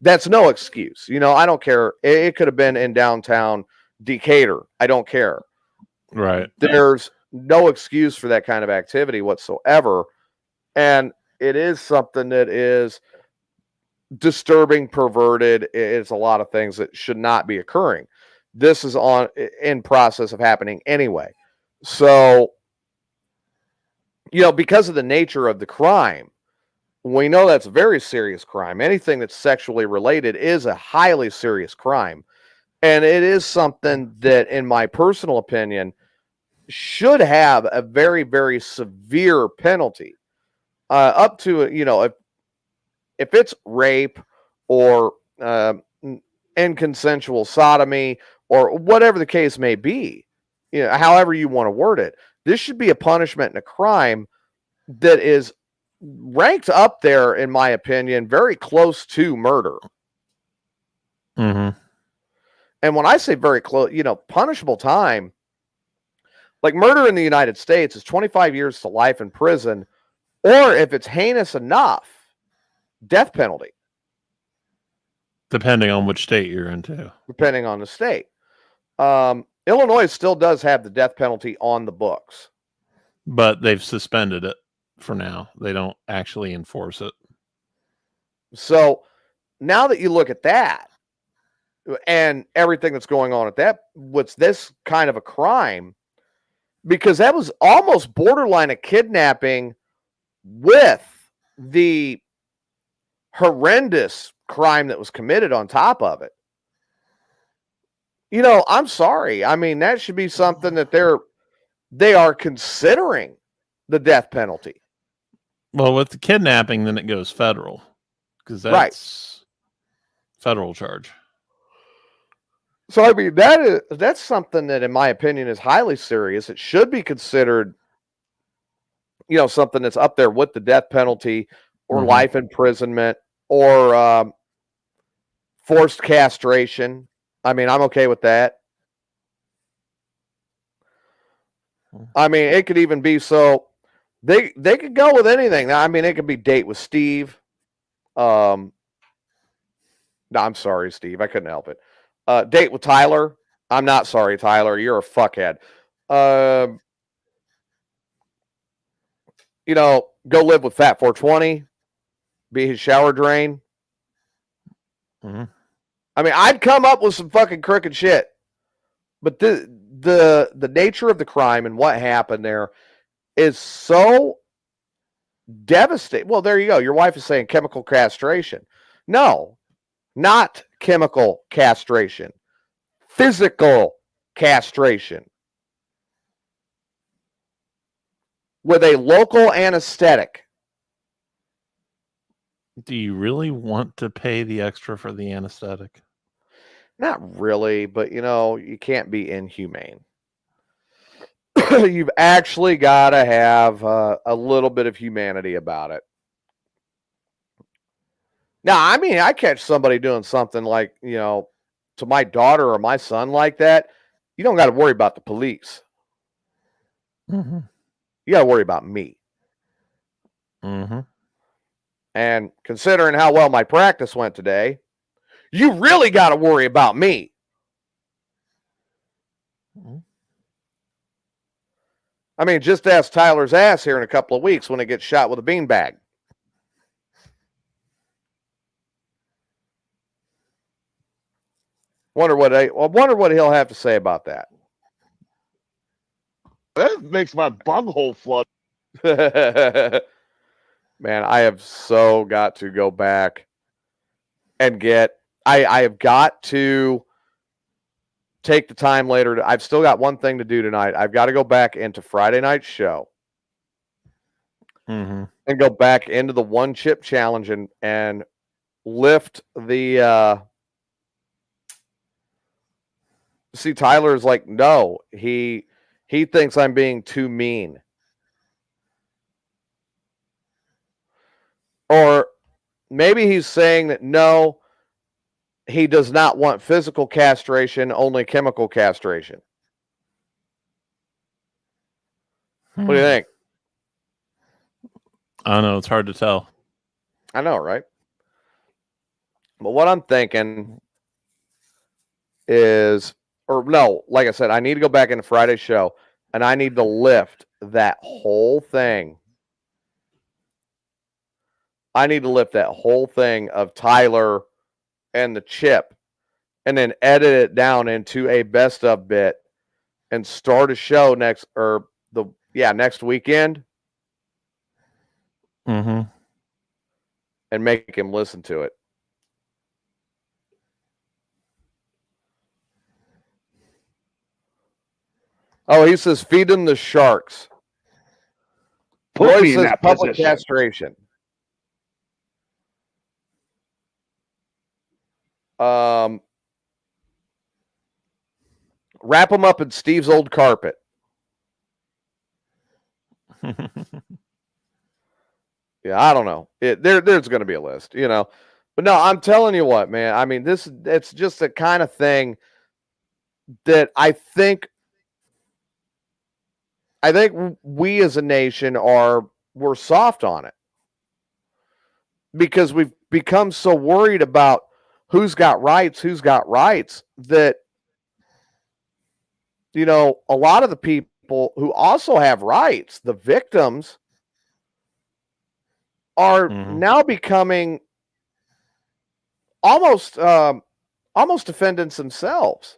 that's no excuse. You know, I don't care. It could have been in downtown Decatur. I don't care. Right. There's no excuse for that kind of activity whatsoever. And it is something that is disturbing, perverted. It's a lot of things that should not be occurring. This is in process of happening anyway. So, you know, because of the nature of the crime, we know that's a very serious crime. Anything that's sexually related is a highly serious crime. And it is something that, in my personal opinion, should have a very, very severe penalty. Up to, you know, if it's rape or inconsensual sodomy or whatever the case may be, you know, however you want to word it, this should be a punishment and a crime that is ranked up there, in my opinion, very close to murder. Mm-hmm. And when I say very close, you know, punishable time, like murder in the United States is 25 years to life in prison, or if it's heinous enough, death penalty. Depending on which state you're into. Depending on the state. Illinois still does have the death penalty on the books. But they've suspended it for now. They don't actually enforce it. So now that you look at that and everything that's going on with this kind of a crime, because that was almost borderline a kidnapping with the horrendous crime that was committed on top of it. You know, I'm sorry. I mean, that should be something that they are considering, the death penalty. Well, with the kidnapping, then it goes federal, because that's federal charge. So, I mean, that's something that, in my opinion, is highly serious. It should be considered, you know, something that's up there with the death penalty or life imprisonment or forced castration. I mean, I'm okay with that. I mean, it could even be so they could go with anything. I mean, it could be date with Steve. No, I'm sorry, Steve. I couldn't help it. Date with Tyler. I'm not sorry, Tyler. You're a fuckhead. You know, go live with Fat 420. Be his shower drain. Mm-hmm. I mean, I'd come up with some fucking crooked shit. But the nature of the crime and what happened there is so devastating. Well, there you go. Your wife is saying chemical castration. No, not chemical castration. Physical castration. With a local anesthetic. Do you really want to pay the extra for the anesthetic? Not really, but you know, you can't be inhumane. You've actually got to have a little bit of humanity about it. Now, I mean, I catch somebody doing something like, you know, to my daughter or my son like that, you don't got to worry about the police. Mm-hmm. You got to worry about me. Mm-hmm. And considering how well my practice went today, you really got to worry about me. Mm-hmm. I mean, just ask Tyler's ass here in a couple of weeks when it gets shot with a beanbag. wonder what he'll have to say about that. That makes my bunghole flood. Man, I have so got to go back and get. I have got to take the time later. I've still got one thing to do tonight. I've got to go back into Friday night's show Mm-hmm. and go back into the one chip challenge and lift the. See, Tyler's like, no, he thinks I'm being too mean. Or maybe he's saying that no, he does not want physical castration, only chemical castration. What do you think? I don't know. It's hard to tell. I know, right? But what I'm thinking is, or no, like I said, I need to go back into Friday's show and I need to lift that whole thing. I need to lift that whole thing of Tyler and the chip and then edit it down into a best of bit and start a show next weekend Mm-hmm. and make him listen to it. Oh, he says feed them the sharks. Put Roy me in says that public position. castration. Wrap them up in Steve's old carpet. Yeah, I don't know. There's going to be a list, But no, I'm telling you what, man. I mean, it's just the kind of thing that I think we as a nation we're soft on it because we've become so worried about who's got rights that a lot of the people who also have rights, the victims, are now becoming almost defendants themselves.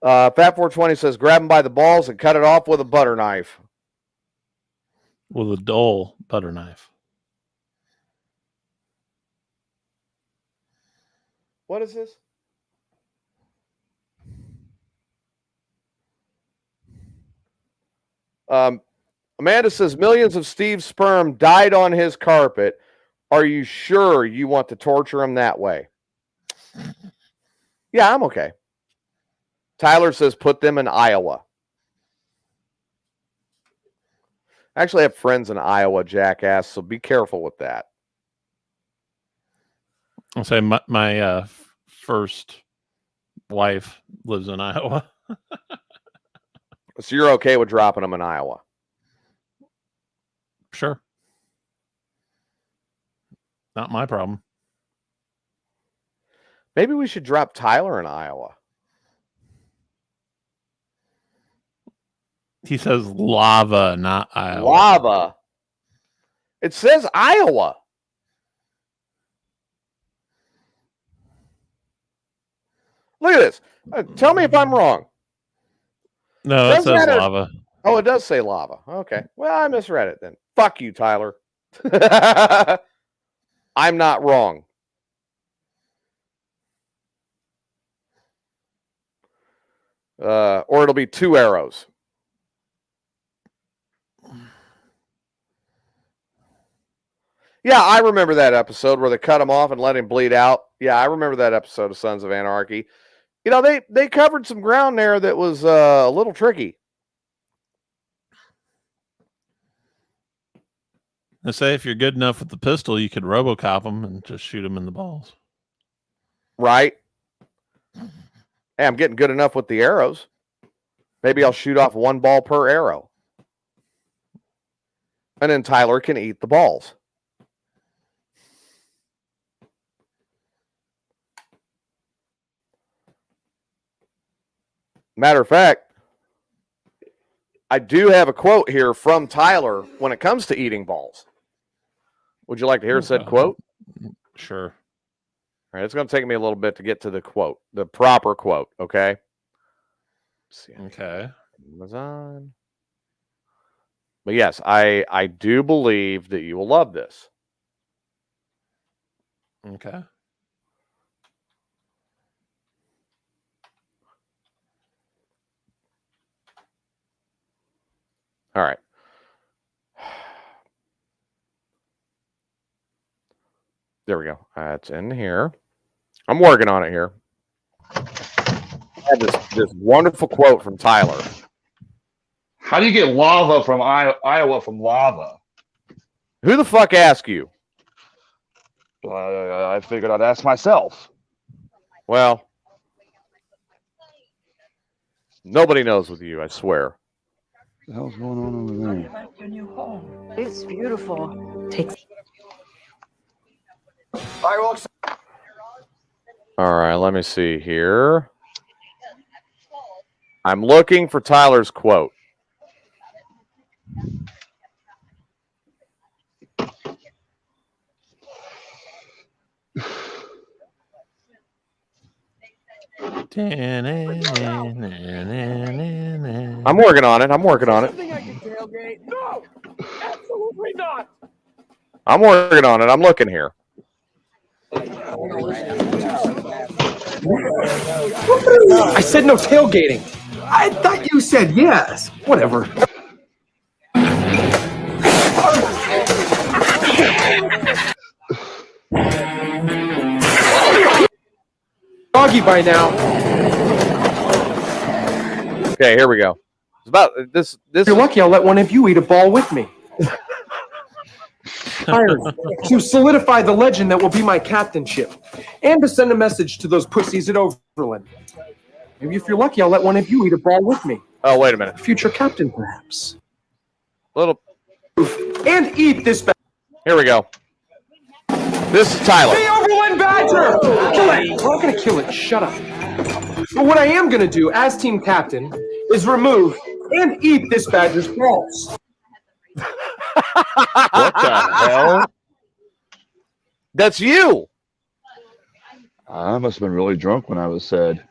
Fat 420 says, grab him by the balls and cut it off with a butter knife. With a dull butter knife. What is this? Amanda says, millions of Steve's sperm died on his carpet. Are you sure you want to torture him that way? Yeah, I'm okay. Tyler says, put them in Iowa. I actually have friends in Iowa, jackass, so be careful with that. I'll say my first wife lives in Iowa. So you're okay with dropping them in Iowa? Sure. Not my problem. Maybe we should drop Tyler in Iowa. He says lava, not Iowa. Lava. It says Iowa. Look at this. Tell me if I'm wrong. No, it says lava. Oh, it does say lava. Okay. Well, I misread it then. Fuck you, Tyler. I'm not wrong. Or it'll be 2 arrows. Yeah, I remember that episode where they cut him off and let him bleed out. Yeah, I remember that episode of Sons of Anarchy. They covered some ground there that was a little tricky. I say if you're good enough with the pistol, you could RoboCop them and just shoot them in the balls. Right? Hey, I'm getting good enough with the arrows. Maybe I'll shoot off 1 ball per arrow. And then Tyler can eat the balls. Matter of fact, I do have a quote here from Tyler when it comes to eating balls. Would you like to hear said quote? Sure. All right, it's going to take me a little bit to get to the quote, the proper quote. Okay. Let's see. Okay. Amazon. But yes, I do believe that you will love this. Okay. All right. There we go. It's in here. I'm working on it here. I had this wonderful quote from Tyler. How do you get lava from Iowa from lava? Who the fuck asked you? I figured I'd ask myself. Well, nobody knows with you, I swear. What the hell's going on over there? It's beautiful. Takes. All right, let me see here. I'm looking for Tyler's quote. I'm working on it. I'm working on it. No, absolutely not. I'm working on it. I'm looking here. I said no tailgating. I thought you said yes. Whatever. Doggy by now. Okay, here we go. It's about this. If you're lucky, I'll let one of you eat a ball with me. Hired to solidify the legend that will be my captainship, and to send a message to those pussies at Overland. Maybe if you're lucky, I'll let one of you eat a ball with me. Oh, wait a minute. Future captain, perhaps. Little. And eat this. Here we go. This is Tyler. The Overland Badger! Kill it! I'm not gonna kill it. Shut up. But what I am gonna do as team captain is remove and eat this badger's balls. What the hell? That's you. I must have been really drunk when I was said.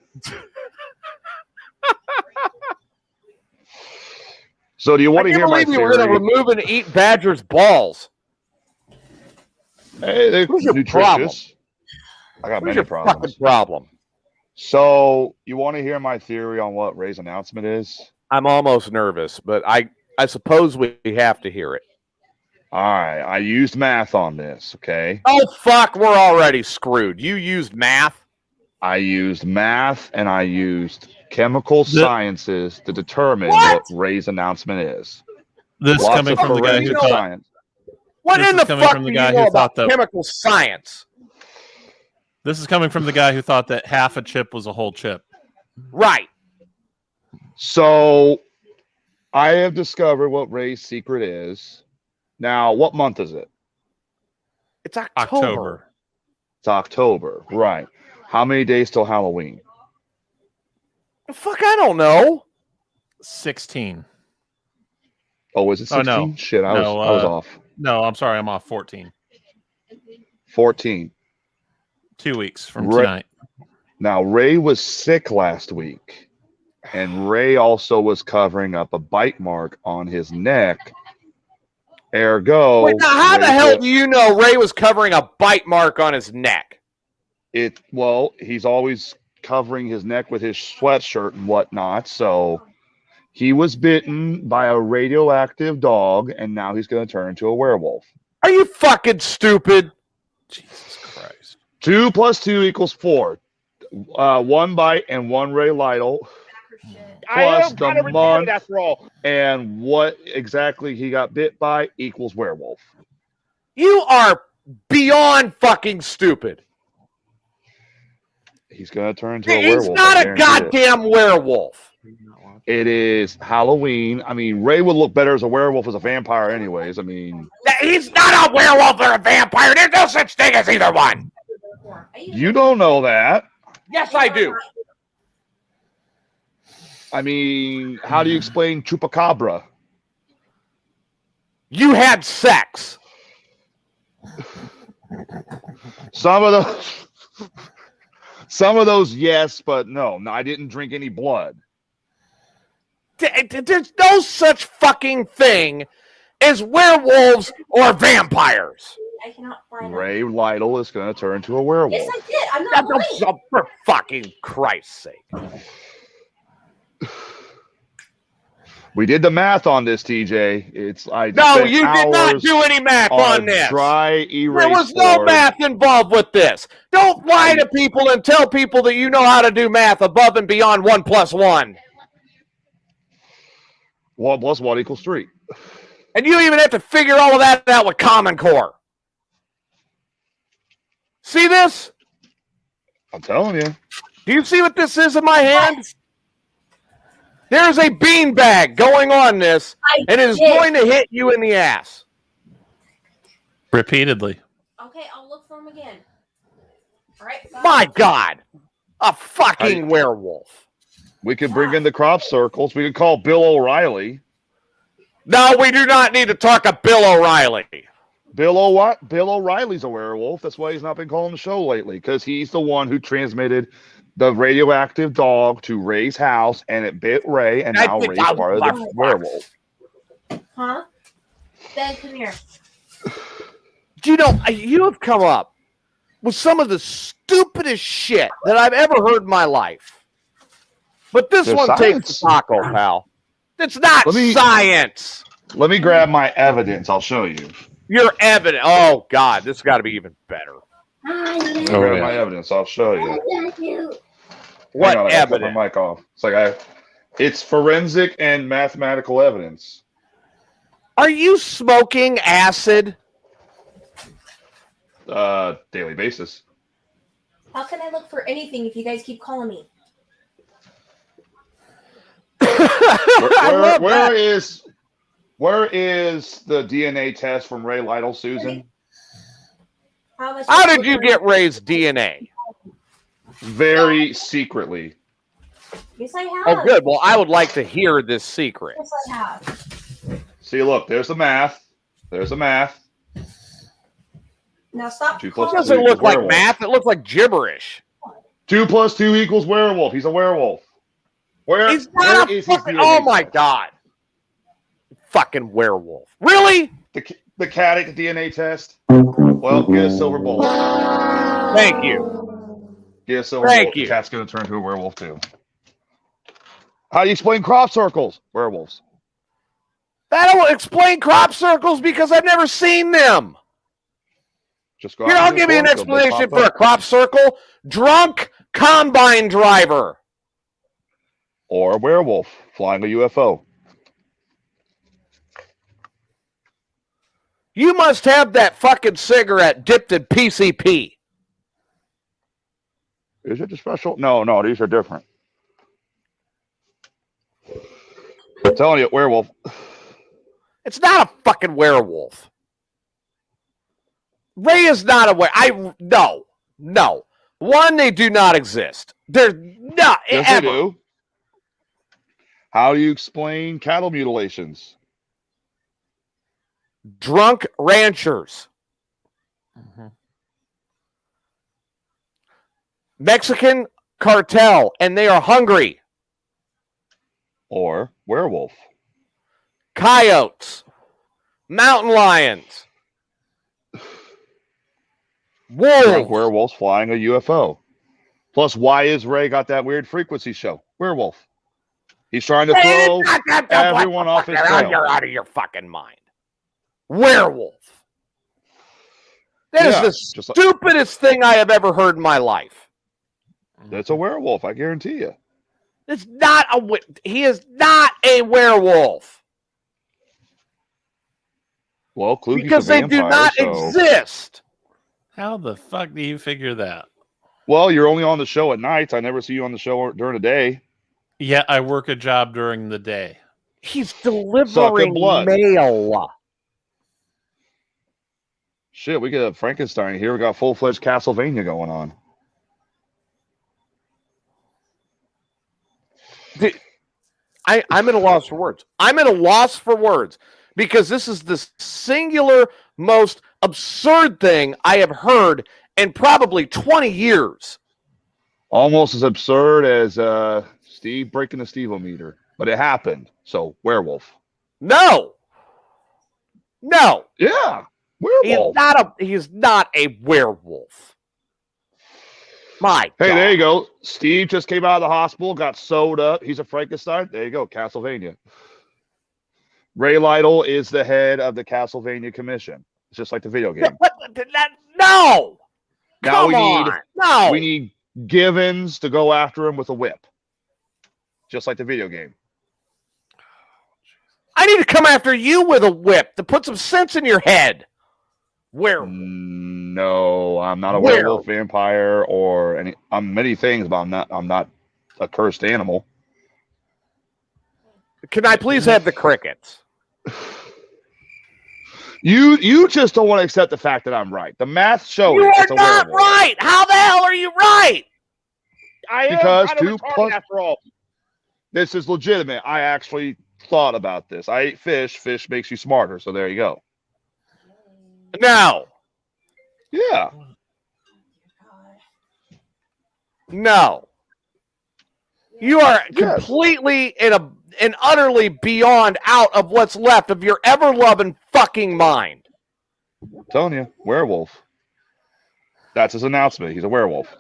So do you want to hear my I can't believe you were going to theory? remove and eat Badger's balls. Hey, they're What's your nutritious. I got What's many your problems. fucking problem? So you want to hear my theory on what Ray's announcement is? I'm almost nervous, but I suppose we have to hear it. All right, I used math on this, okay? Oh, fuck, we're already screwed. You used math? I used math and I used chemical sciences to determine what Ray's announcement is. This Lots coming of from the guy forensic who thought. science. What This in is the coming fuck from do the you guy know who about thought that- chemical science? This is coming from the guy who thought that half a chip was a whole chip. Right. So I have discovered what Ray's secret is. Now, what month is it? It's October. It's October, right? How many days till Halloween? Fuck, I don't know. 16. Oh, is it 16? Oh, no. Shit, I No, was off. No, I'm sorry. I'm off 14. 14. 2 weeks from Ray- tonight. Now, Ray was sick last week, and Ray also was covering up a bite mark on his neck. Ergo, Wait, now how the Ray hell was- do you know Ray was covering a bite mark on his neck? Well, he's always covering his neck with his sweatshirt and whatnot, so he was bitten by a radioactive dog, and now he's going to turn into a werewolf. Are you fucking stupid? Jesus Christ. 2 + 2 = 4. 1 bite and 1 Ray Lytle. I Plus am kind of the retarded month after all. and what exactly he got bit by equals werewolf. You are beyond fucking stupid. He's going to turn into a He's werewolf. not I a guarantee it. goddamn werewolf. It is Halloween. I mean, Ray would look better as a werewolf as a vampire anyways. I mean, He's not a werewolf or a vampire. There's no such thing as either one. you don't know that. Yes, I do. I mean, how do you explain chupacabra? You had sex. Some of those, yes, but no, I didn't drink any blood. There's no such fucking thing as werewolves or vampires. I cannot find Ray Lytle is going to turn into a werewolf. Yes, I did. I'm not lying. For fucking Christ's sake. We did the math on this, TJ. No, you did not do any math on this. Dry erase There was no math involved with this. Don't lie to people and tell people that you know how to do math above and beyond 1 + 1. 1 + 1 = 3. And you even have to figure all of that out with Common Core. See this? I'm telling you. Do you see what this is in my hand? There's a beanbag going on this, and it is going to hit you in the ass. Repeatedly. Okay, I'll look for him again. All right. Bye. My God. A fucking werewolf. We could bring in the crop circles. We could call Bill O'Reilly. No, we do not need to talk to Bill O'Reilly. Bill O'Reilly's a werewolf. That's why he's not been calling the show lately, because he's the one who transmitted the radioactive dog to Ray's house, and it bit Ray, and now Ray's part of the werewolf. Huh? Ben, come here. Do you know, you have come up with some of the stupidest shit that I've ever heard in my life. But this There's one science. takes the taco, pal. It's not science. Let me grab my evidence. I'll show you. Your evidence. Oh, God, this has got to be even better. Grab my evidence. I'll show you. What Hang on, I gotta cut evidence? my mic off. It's forensic and mathematical evidence. Are you smoking acid? Daily basis. How can I look for anything if you guys keep calling me? Where is the DNA test from Ray Lytle, Susan? How did you get Ray's DNA? Very secretly. Yes, I have. Oh, good. Well, I would like to hear this secret. Yes, I have. See, look, there's the math. There's the math. Now stop. 2 + It 2 doesn't equals look like werewolf. math. It looks like gibberish. 2 + 2 = werewolf. He's a werewolf. He's not a fucking... Oh, my God. Fucking werewolf. Really? The cat DNA test. Well, get a silver bullet. Thank you. Get a silver Thank bullet. you. The cat's going to turn into a werewolf, too. How do you explain crop circles? Werewolves. That'll explain crop circles because I've never seen them. Just go Here, out I'll and give you an look, they'll explanation pop for a up. crop circle. Drunk combine driver. Or a werewolf flying a UFO. You must have that fucking cigarette dipped in PCP. Is it a special? No, these are different. I'm telling you, werewolf. It's not a fucking werewolf. Ray is not a No. One, they do not exist. They're not. Yes, ever. they do. How do you explain cattle mutilations? Drunk ranchers. Mm-hmm. Mexican cartel, and they are hungry. Or werewolf. Coyotes. Mountain lions. Drunk Wolves. werewolves flying a UFO. Plus, why is Ray got that weird frequency show? Werewolf. He's trying to throw everyone off his trail. You're out of your fucking mind. Werewolf. That is the stupidest thing I have ever heard in my life. That's a werewolf, I guarantee you. It's not he is not a werewolf. Well, Kluge's because a they vampire, do not so... exist. How the fuck do you figure that? Well, you're only on the show at nights. I never see you on the show during the day. Yeah, I work a job during the day. He's delivering blood. mail. Shit, we got Frankenstein here. We got full-fledged Castlevania going on. I'm at a loss for words. I'm at a loss for words because this is the singular most absurd thing I have heard in probably 20 years. Almost as absurd as Steve breaking the Steve-O-meter. But it happened. So, werewolf. No. Yeah. Werewolf. He's not a werewolf. My Hey, God. there you go. Steve just came out of the hospital, got sewed up. He's a Frankenstein. There you go. Castlevania. Ray Lytle is the head of the Castlevania Commission. It's just like the video game. No. Now No. we need Givens to go after him with a whip. Just like the video game. I need to come after you with a whip to put some sense in your head. Werewolf. No, I'm not a werewolf, vampire, or any. I'm many things, but I'm not a cursed animal. Can I please have the crickets? You just don't want to accept the fact that I'm right. The math shows You it's are a not werewolf. right. How the hell are you right? I am kind of retarded after all. This is legitimate. I actually thought about this. I ate fish. Fish makes you smarter. So there you go. No. Yeah. No. You are completely and utterly beyond out of what's left of your ever-loving fucking mind. I'm telling you, werewolf. That's his announcement. He's a werewolf.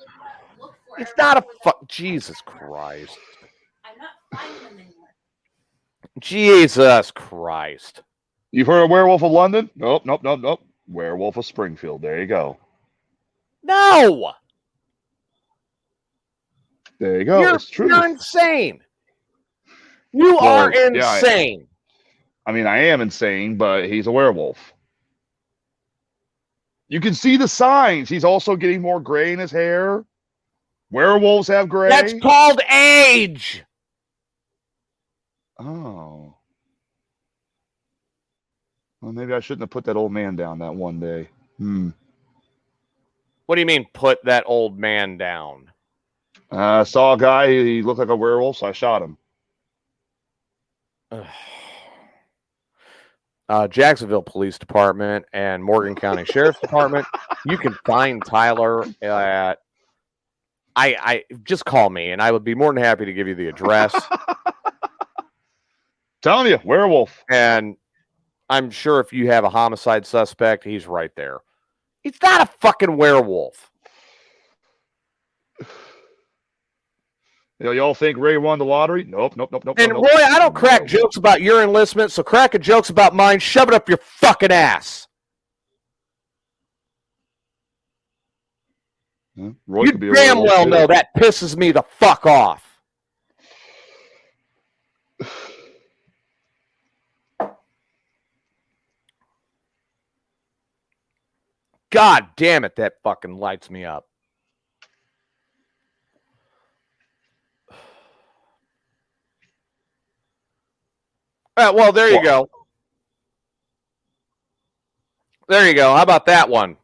It's not a Jesus Christ. I'm not finding them anymore. Jesus Christ. You've heard of Werewolf of London? Nope. Werewolf of Springfield. There you go. No. There you go. It's true. You're insane. You are insane. I mean, I am insane, but he's a werewolf. You can see the signs. He's also getting more gray in his hair. Werewolves have gray. That's called age. Oh. Well, maybe I shouldn't have put that old man down that one day. What do you mean, put that old man down? I saw a guy. He looked like a werewolf, so I shot him. Jacksonville Police Department and Morgan County Sheriff's Department. You can find Tyler at. I just call me, and I would be more than happy to give you the address. Telling you, werewolf. And I'm sure if you have a homicide suspect, he's right there. He's not a fucking werewolf. You know, y'all think Ray won the lottery? Nope. And Roy, I don't crack jokes about your enlistment, so cracking jokes about mine, shove it up your fucking ass. Roy You could be a damn werewolf well too. know that pisses me the fuck off. God damn it, that fucking lights me up. Well, there you go. There you go. How about that one?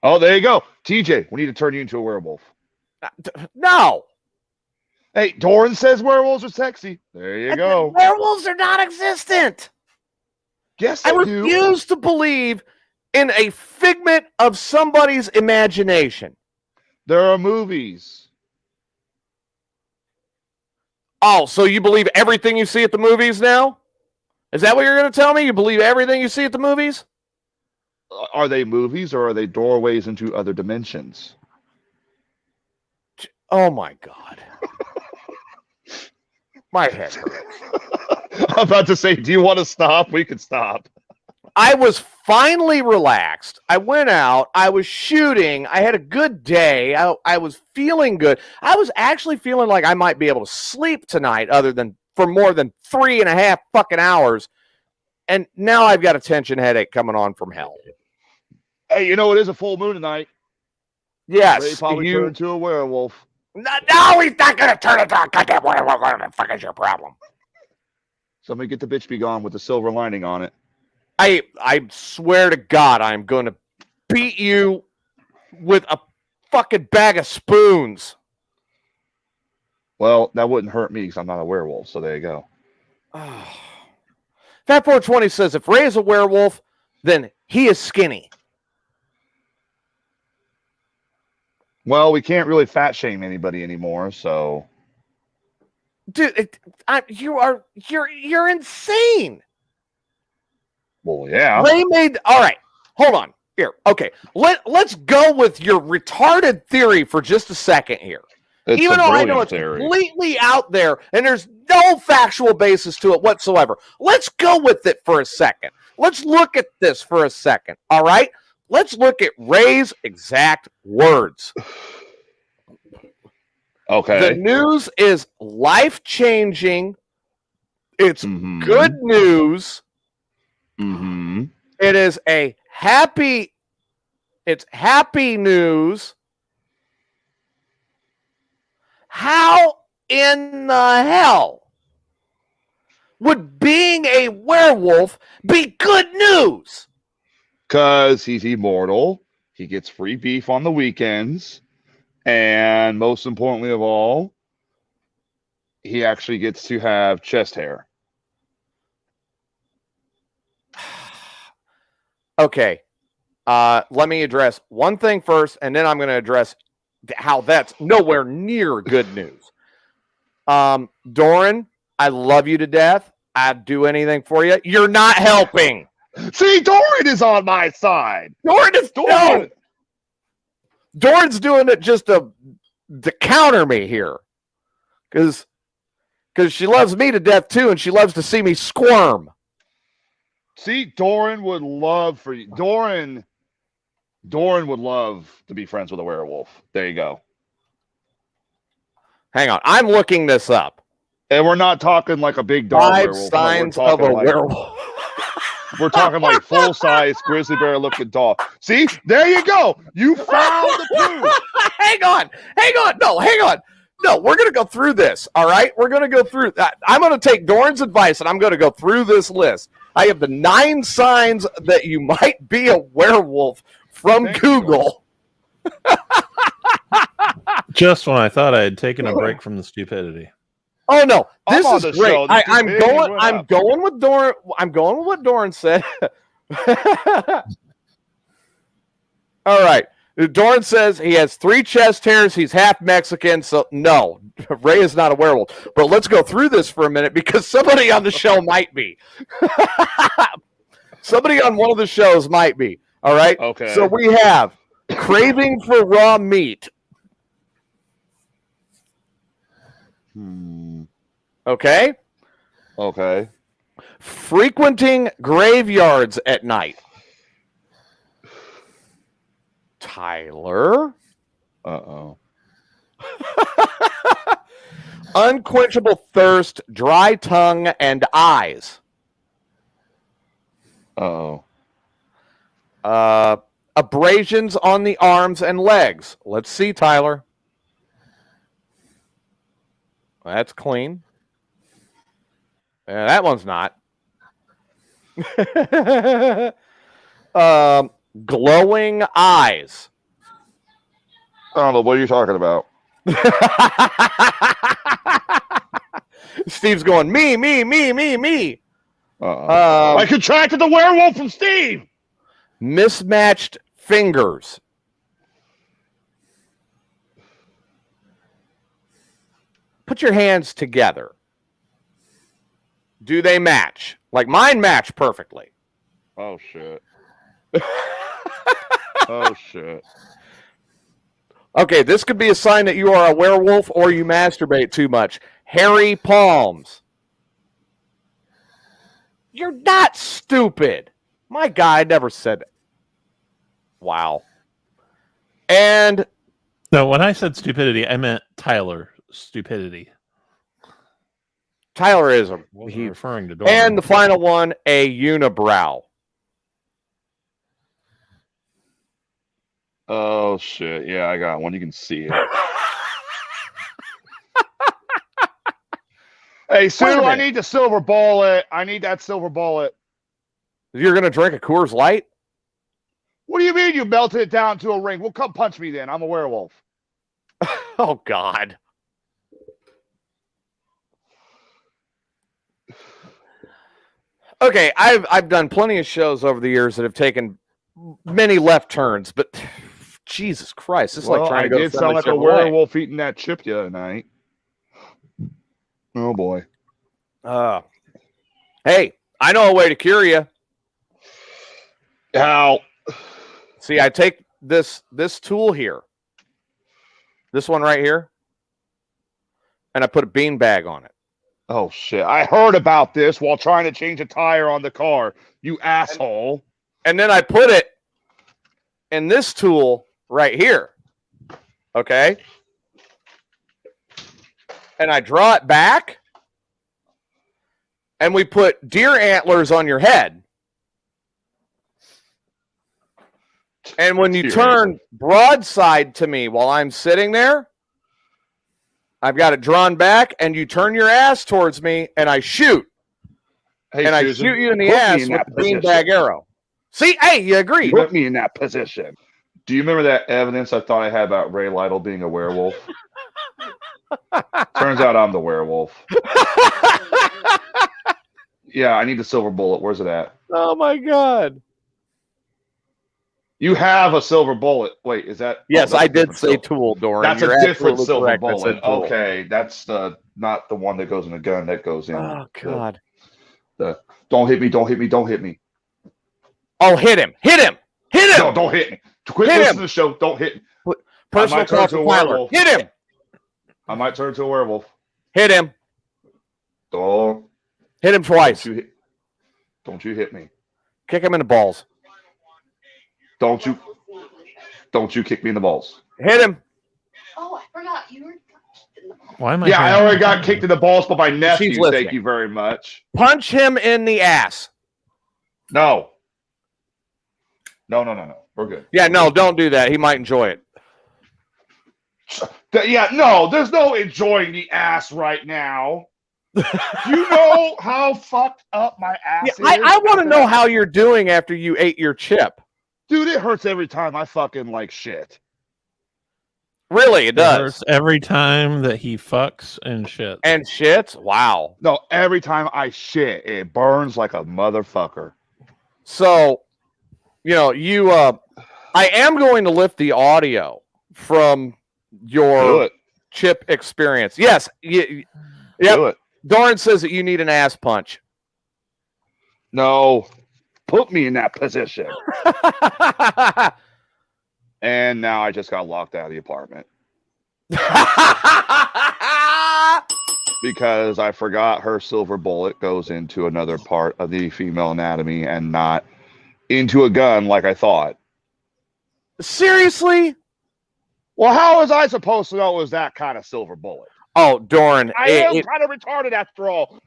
Oh, there you go. TJ, we need to turn you into a werewolf. No. Hey, Doran says werewolves are sexy. There you go. Werewolves are non-existent. Yes, I they do. refuse to believe in a figment of somebody's imagination. There are movies. Oh, so you believe everything you see at the movies now? Is that what you're going to tell me? You believe everything you see at the movies? Are they movies or are they doorways into other dimensions? Oh, my God. My head hurts. I'm about to say, do you want to stop? We can stop. I was finally relaxed. I went out. I was shooting. I had a good day. I was feeling good. I was actually feeling like I might be able to sleep tonight other than for more than 3.5 fucking hours. And now I've got a tension headache coming on from hell. Hey, you know, it is a full moon tonight. Yes. Ray probably turned into a werewolf. No, he's not going to turn into a goddamn werewolf. What the fuck is your problem? Somebody get the bitch be gone with the silver lining on it. I swear to God, I'm going to beat you with a fucking bag of spoons. Well, that wouldn't hurt me because I'm not a werewolf, so there you go. Fat 420 says if Ray is a werewolf, then he is skinny. Well, we can't really fat shame anybody anymore, so. Dude, you're insane. Well, yeah. Ray made. All right, hold on here. Okay, let's go with your retarded theory for just a second here. It's Even a though I know brilliant it's theory. completely out there and there's no factual basis to it whatsoever. Let's go with it for a second. Let's look at this for a second. All right, let's look at Ray's exact words. Okay. The news is life-changing. It's Mhm. good news. Mm-hmm. It is happy news. How in the hell would being a werewolf be good news? Because he's immortal. He gets free beef on the weekends. And most importantly of all, he actually gets to have chest hair. Okay. Let me address one thing first, and then I'm going to address how that's nowhere near good news. Doran, I love you to death. I'd do anything for you. You're not helping. See, Doran is on my side. Doran's doing it just to counter me here. Because she loves me to death too, and she loves to see me squirm. See, Doran would love for you. Doran would love to be friends with a werewolf. There you go. Hang on. I'm looking this up. And we're not talking like a big dog 5 werewolf. signs No, of a like, werewolf. We're talking like full-size grizzly bear-looking dog. See? There you go. You found the clue. Hang on. No, hang on. No, we're going to go through this, all right? We're going to go through that. I'm going to take Doran's advice, and I'm going to go through this list. I have the 9 signs that you might be a werewolf from Google. Just when I thought I had taken a break from the stupidity. Oh no, this I'm on is the great. show. This I'm is big and going. went I'm up. going with Doran. I'm going with what Doran said. All right. Doran says he has 3 chest hairs. He's half Mexican, so no, Ray is not a werewolf. But let's go through this for a minute because somebody on the show might be. Somebody on one of the shows might be. All right. Okay. So we have craving for raw meat. Okay. Okay. Frequenting graveyards at night. Tyler. Uh-oh. Unquenchable thirst, dry tongue, and eyes. Uh-oh. Abrasions on the arms and legs. Let's see, Tyler. That's clean. That one's not. Glowing eyes. I don't know. What are you talking about? Steve's going, me. Uh-oh. I contracted the werewolf from Steve. Mismatched fingers. Put your hands together. Do they match? Like mine match perfectly. Oh, shit. Oh, shit. Okay, this could be a sign that you are a werewolf or you masturbate too much. Hairy palms. You're not stupid. My guy never said it. Wow. And No, when I said stupidity, I meant Tyler stupidity. Tyler is Wasn't referring to Doran. and the final one, a unibrow. Oh, shit. Yeah, I got one. You can see it. Hey, Sue, Wait a I minute. need the silver bullet. I need that silver bullet. You're going to drink a Coors Light? What do you mean you melted it down to a ring? Well, come punch me then. I'm a werewolf. Oh, God. Okay, I've done plenty of shows over the years that have taken many left turns, but Jesus Christ, it's like trying to go I did to sound like a Chevrolet. werewolf eating that chip the other night. Oh boy. Hey, I know a way to cure you. How? See, I take this tool here, this one right here, and I put a beanbag on it. Oh shit! I heard about this while trying to change a tire on the car. You asshole! And then I put it in this tool right here. Okay. And I draw it back. And we put deer antlers on your head. And when you turn broadside to me while I'm sitting there, I've got it drawn back, and you turn your ass towards me, and I shoot. Hey, and Susan, I shoot you in the put me ass in with that the position. beanbag arrow. See, hey, you agree. Put me in that position. Do you remember that evidence I thought I had about Ray Lytle being a werewolf? Turns out I'm the werewolf. Yeah, I need the silver bullet. Where's it at? Oh, my God. You have a silver bullet. Wait, is that? Yes, that's I a did different say silver. tool, Doran. That's You're a different absolutely silver correct. I said bullet. tool. Okay, that's not the one that goes in the gun. That goes in. Oh, God. The don't hit me! Don't hit me! Don't hit me! Oh, hit him! Hit him! Hit him! No, don't hit me! Quit Hit listening him. to the show. Don't hit me. Personal I might turn call to a for Tyler. werewolf. Hit him! I might turn to a werewolf. Hit him! Don't Hit him twice. Don't you hit me! Kick him in the balls. Don't you kick me in the balls! Hit him! Oh, I forgot you were. Why am I? Yeah, I hearing- already got kicked in the balls by my nephew. listening. Thank you very much. Punch him in the ass. No. No. We're good. Yeah, no, don't do that. He might enjoy it. Yeah, no, there's no enjoying the ass right now. Do you know how fucked up my ass Yeah, is? I want to know how you're doing after you ate your chip. Dude, it hurts every time I fucking like shit. Really, it It does. hurts every time that he fucks and shit. And shits? Wow. No, every time I shit, it burns like a motherfucker. So, I am going to lift the audio from Do your it. chip experience. Yes. Do Yep. it. Doran says that you need an ass punch. No. Put me in that position. And now I just got locked out of the apartment because I forgot her silver bullet goes into another part of the female anatomy and not into a gun like I thought. Seriously? Well, how was I supposed to know it was that kind of silver bullet? Oh, Doran. I am kind of retarded after all.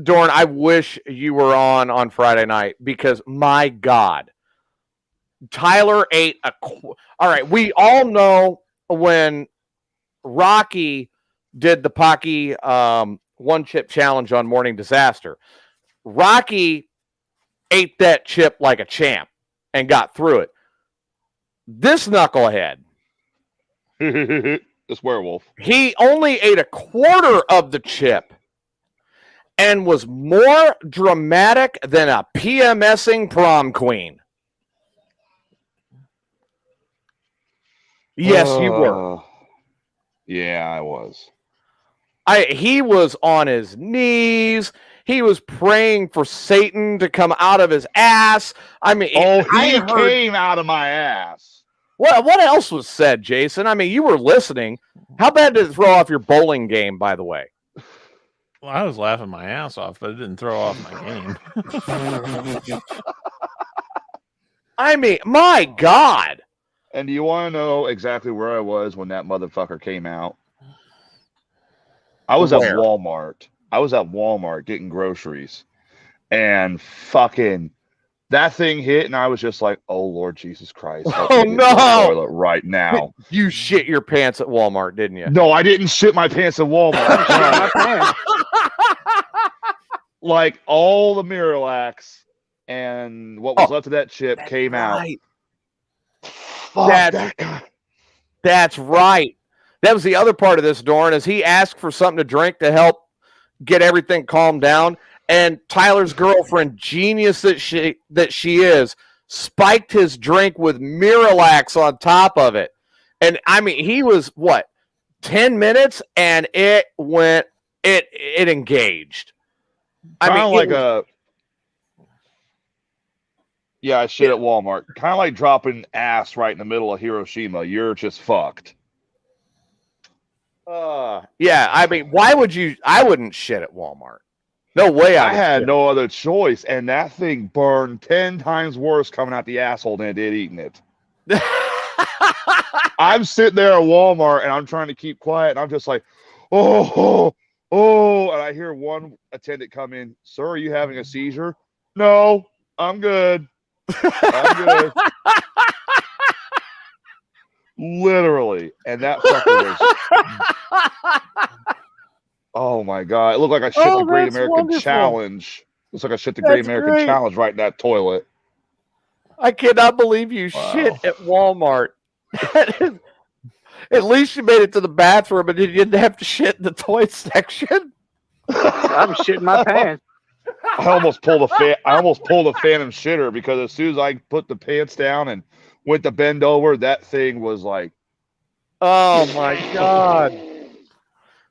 Doran, I wish you were on Friday night because, my God, Tyler ate all right, we all know when Rocky did the Pocky one chip challenge on Morning Disaster, Rocky ate that chip like a champ and got through it. This knucklehead, This werewolf. he only ate a quarter of the chip and was more dramatic than a PMSing prom queen. Yes, you were. Yeah, I was. He was on his knees. He was praying for Satan to come out of his ass. I mean, He came out of my ass. What else was said, Jason? I mean, you were listening. How bad did it throw off your bowling game, by the way? Well, I was laughing my ass off, but it didn't throw off my game. I mean, my God. And do you want to know exactly where I was when that motherfucker came out? I was Where? at Walmart. I was at Walmart getting groceries. And fucking that thing hit, and I was just like, oh, Lord Jesus Christ. help Oh, me get to the no. toilet right now. You shit your pants at Walmart, didn't you? No, I didn't shit my pants at Walmart. Like all the Miralax and what was left of that chip came out. Right. Fuck that guy. That's right. That was the other part of this, Doran, is he asked for something to drink to help get everything calmed down, And Tyler's girlfriend, genius that she is, spiked his drink with Miralax on top of it. And I mean, he was 10 minutes, and it engaged. I shit at Walmart. Kind of like dropping ass right in the middle of Hiroshima. You're just fucked. Yeah, I mean, why would you? I wouldn't shit at Walmart. No way. I had no other choice, and that thing burned 10 times worse coming out the asshole than it did eating it. I'm sitting there at Walmart, and I'm trying to keep quiet, and I'm just like, oh, and I hear one attendant come in. Sir, are you having a seizure? No, I'm good. I'm good. Literally. And that fucker was... Oh, my God. It looked like I shit the Great American Challenge. Looks like I shit the Great American Challenge right in that toilet. I cannot believe you shit at Walmart. At least you made it to the bathroom and you didn't have to shit in the toy section. I was shitting my pants. I almost pulled a phantom shitter because as soon as I put the pants down and went to bend over, that thing was like, oh my God.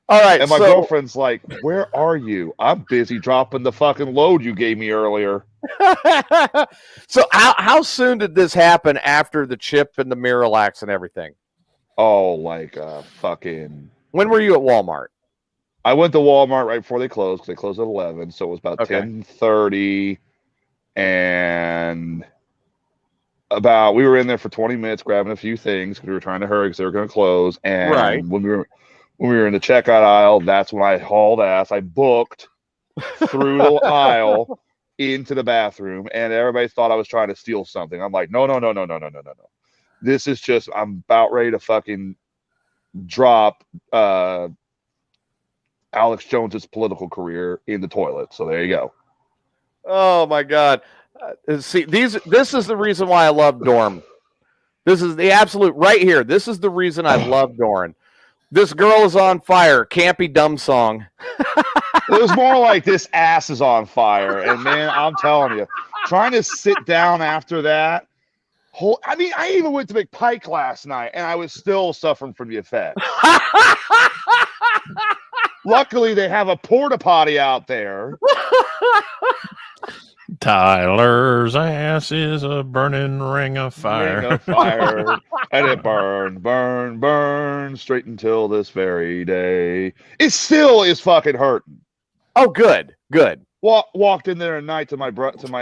All right. And my girlfriend's like, where are you? I'm busy dropping the fucking load you gave me earlier. So how soon did this happen after the chip and the Miralax and everything? Oh, like fucking... When were you at Walmart? I went to Walmart right before they closed because they closed at 11. So it was about 10:30. And we were in there for 20 minutes grabbing a few things because we were trying to hurry because they were going to close. And when we were in the checkout aisle, that's when I hauled ass. I booked through the aisle into the bathroom, and everybody thought I was trying to steal something. I'm like, no. This is just, I'm about ready to fucking drop Alex Jones's political career in the toilet. So there you go. Oh my God. See, this is the reason why I love Dorm. This is the absolute right here. This is the reason I love Dorn. This girl is on fire. Campy dumb song. It was more like this ass is on fire. And man, I'm telling you, trying to sit down after that. I even went to McPike last night and I was still suffering from the effects. Luckily, they have a porta potty out there. Tyler's ass is a burning ring of fire. And it burned straight until this very day. It still is fucking hurting. Oh, good. Walked in there at night to my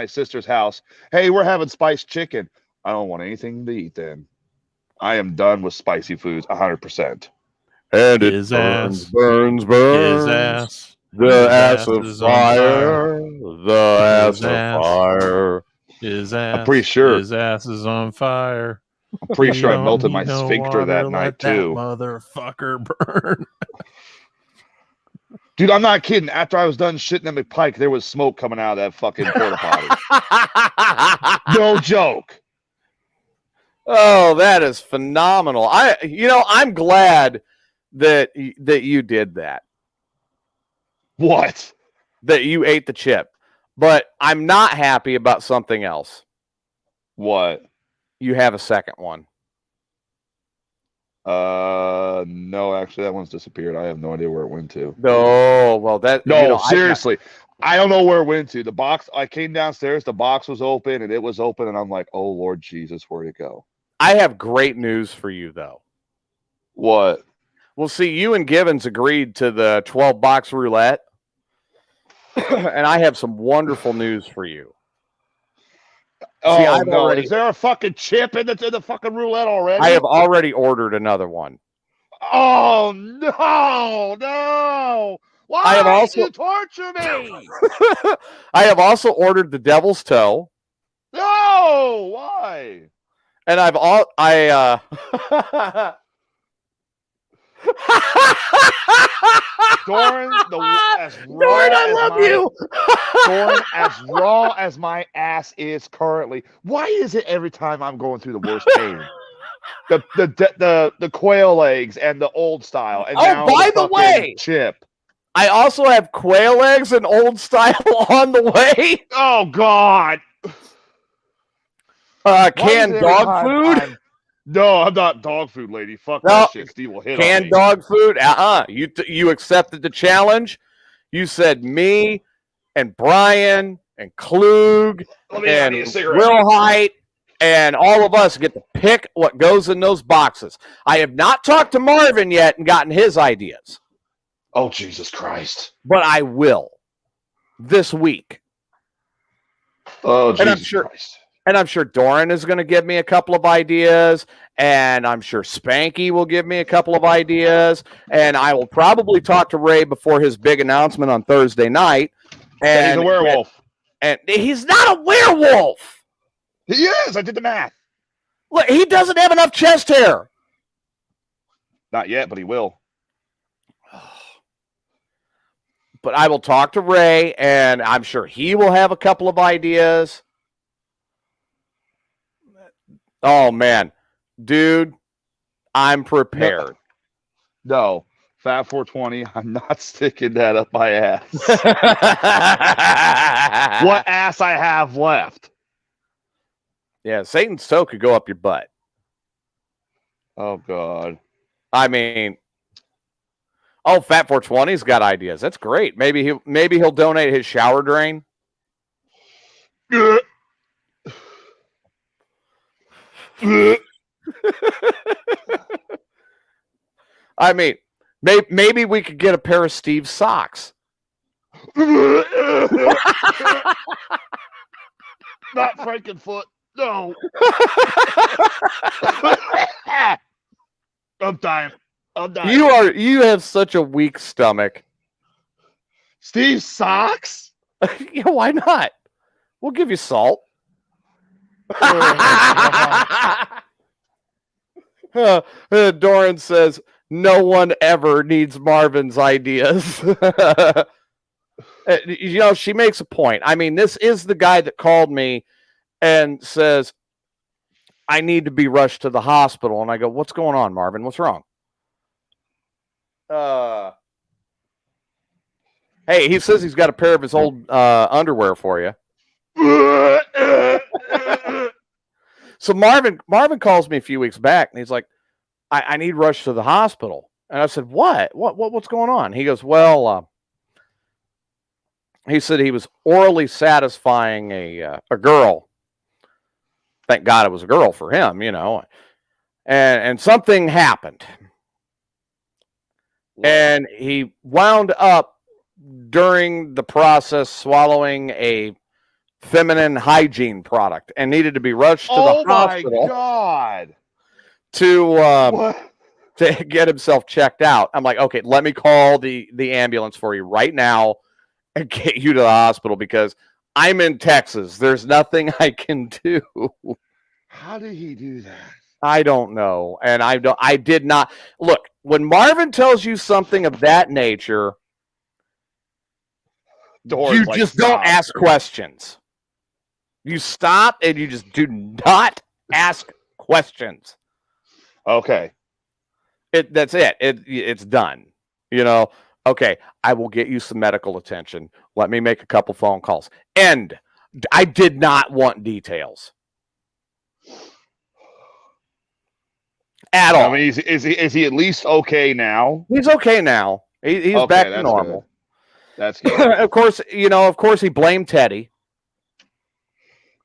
sister's house. Hey, we're having spiced chicken. I don't want anything to eat then. I am done with spicy foods 100%. And it His burns. His ass. The ass of fire. The ass of fire. His ass. I'm pretty sure. His ass is on fire. I'm pretty sure I melted my sphincter that night too. Motherfucker burn. Dude, I'm not kidding. After I was done shitting at McPike, there was smoke coming out of that fucking porta potty. No joke. Oh, that is phenomenal. I'm glad that you did that. What? That you ate the chip. But I'm not happy about something else. What? You have a second one. No, actually that one's disappeared. I have no idea where it went to. No, well Seriously. I don't know where it went to. The box, I came downstairs, the box was open and it was open and I'm like, oh Lord Jesus, where'd it go? I have great news for you though. What? Well, see, you and Gibbons agreed to the 12-box roulette. And I have some wonderful news for you. Oh, no. Is there a fucking chip in the fucking roulette already? I have already ordered another one. Oh, no. Why did you torture me? I have also ordered the Devil's Toe. No, why? And Doran, I love you. Doran, as raw as my ass is currently, why is it every time I'm going through the worst pain? The quail eggs and the old style, and now by the way, chip. I also have quail eggs and old style on the way. Oh God! Canned dog food. No, I'm not dog food, lady. Fuck No, that shit. Steve will hit on canned me. dog food. You accepted the challenge. You said me and Brian and Klug and Will Height and all of us get to pick what goes in those boxes. I have not talked to Marvin yet and gotten his ideas. Oh, Jesus Christ. But I will this week. Oh, And Jesus Christ. And I'm sure Doran is going to give me a couple of ideas. And I'm sure Spanky will give me a couple of ideas. And I will probably talk to Ray before his big announcement on Thursday night. And he's a werewolf. And he's not a werewolf. He is. I did the math. Look, he doesn't have enough chest hair. Not yet, but he will. But I will talk to Ray, and I'm sure he will have a couple of ideas. Oh, man. Dude, I'm prepared. No. Fat 420, I'm not sticking that up my ass. What ass I have left? Yeah, Satan's toe could go up your butt. Oh, God. I mean, Fat 420's got ideas. That's great. Maybe he'll donate his shower drain. I mean, maybe we could get a pair of Steve's socks. Not Frankenfoot. No. I'm dying. You have such a weak stomach. Steve's socks? Yeah, why not? We'll give you salt. Doran says, no one ever needs Marvin's ideas. She makes a point. I mean, this is the guy that called me and says, I need to be rushed to the hospital. And I go, what's going on, Marvin? What's wrong? Hey, he says he's got a pair of his old underwear for you. So Marvin calls me a few weeks back, and he's like, I need rushed to the hospital. And I said, what's going on? He goes, well, he said he was orally satisfying a girl. Thank God it was a girl for him, and something happened. And he wound up during the process swallowing a feminine hygiene product and needed to be rushed to the hospital. Oh my God. To get himself checked out. I'm like, okay, let me call the ambulance for you right now and get you to the hospital because I'm in Texas. There's nothing I can do. How did he do that? I don't know. And I did not look, when Marvin tells you something of that nature, you just don't ask questions. You stop and you just do not ask questions. Okay. That's it. It's done. Okay, I will get you some medical attention. Let me make a couple phone calls. And I did not want details. At all. I mean, is he at least okay now? He's okay now. He's Okay, back to that's normal. good. That's good. Of course, he blamed Teddy.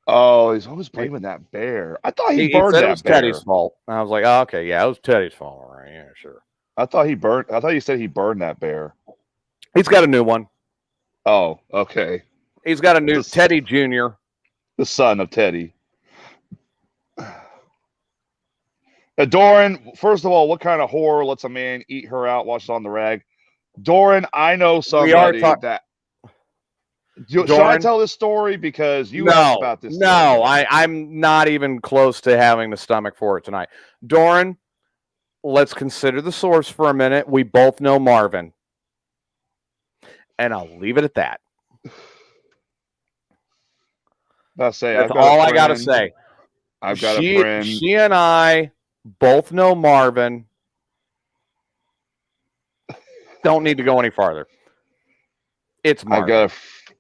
Oh, he's always blaming that bear. I thought he burned said that it was bear. Teddy's fault. And I was like, oh, okay, yeah, it was Teddy's fault. All right, yeah, sure. I thought you said he burned that bear. He's got a new one. Oh, okay. He's got a new Teddy Jr. The son of Teddy. Doran, first of all, what kind of horror lets a man eat her out while she's on the rag? Doran, I know somebody that. Should I tell this story? Because you asked about this. No, I'm not even close to having the stomach for it tonight. Doran, let's consider the source for a minute. We both know Marvin. And I'll leave it at that. That's all I got to say. I've got a friend. She and I both know Marvin. Don't need to go any farther. It's Marvin.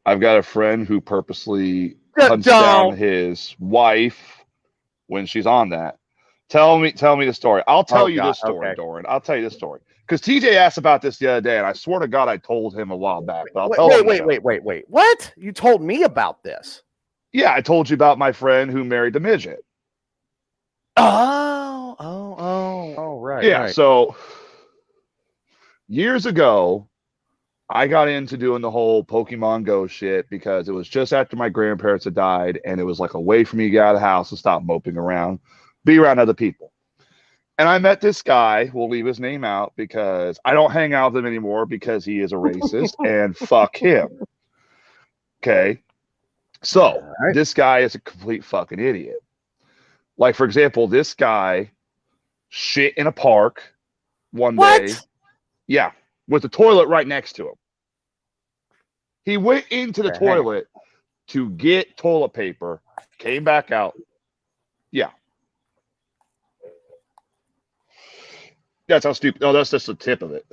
I've got a friend who purposely hunts down his wife when she's on that. Tell me the story. I'll tell you this story, Doran. I'll tell you this story. Because TJ asked about this the other day, and I swear to God I told him a while back. But I'll tell him wait. What? You told me about this? Yeah, I told you about my friend who married the midget. Right. Yeah, right. so years ago, I got into doing the whole Pokemon Go shit because it was just after my grandparents had died, and it was like a way for me to get out of the house and stop moping around, be around other people. And I met this guy, we'll leave his name out because I don't hang out with him anymore because he is a racist and fuck him. Okay. So this guy is a complete fucking idiot. Like, for example, this guy shit in a park one day. Yeah. With the toilet right next to him. He went into the toilet to get toilet paper, came back out. Yeah. That's how stupid. No, that's just the tip of it.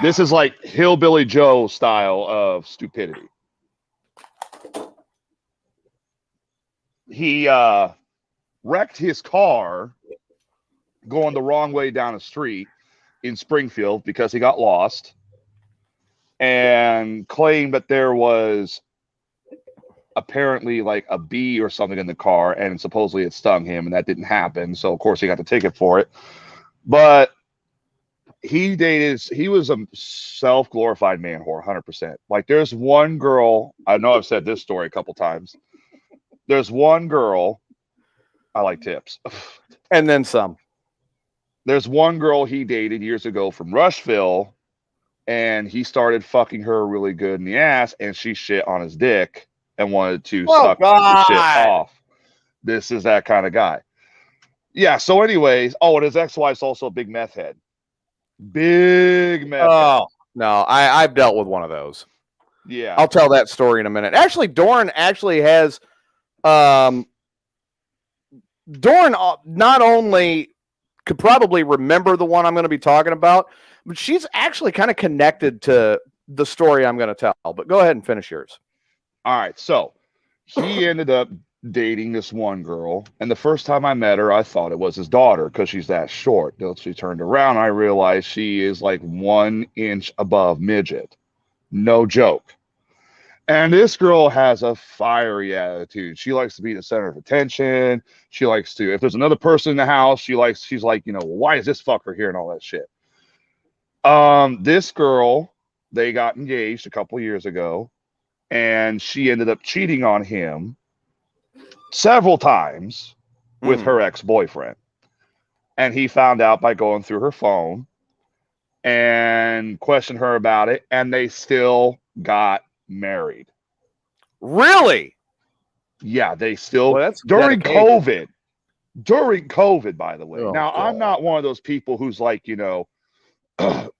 This is like Hillbilly Joe style of stupidity. He wrecked his car going the wrong way down a street in Springfield because he got lost and claimed that there was apparently like a bee or something in the car, and supposedly it stung him, and that didn't happen. So of course he got the ticket for it. But he was a self-glorified man whore, 100%. Like, there's one girl, I know I've said this story a couple times. There's one girl, I like tips. And then some. There's one girl he dated years ago from Rushville, and he started fucking her really good in the ass, and she shit on his dick and wanted to suck the shit off. This is that kind of guy. Yeah, so anyways, and his ex-wife's also a big meth head. Big meth head. No, I've dealt with one of those. Yeah. I'll tell that story in a minute. Actually, Doran actually has Doran not only could probably remember the one I'm going to be talking about, but she's actually kind of connected to the story I'm going to tell. But go ahead and finish yours. All right, so he ended up dating this one girl, and the first time I met her, I thought it was his daughter because she's that short. Until she turned around, I realized she is like 1 inch above midget. No joke. And this girl has a fiery attitude. She likes to be the center of attention. She likes to, if there's another person in the house, she's like, well, why is this fucker here and all that shit. This girl, they got engaged a couple years ago, and she ended up cheating on him several times with her ex-boyfriend. And he found out by going through her phone and questioned her about it, and they still got married. Really? Yeah, they still during COVID. During COVID, by the way. Now, I'm not one of those people who's like,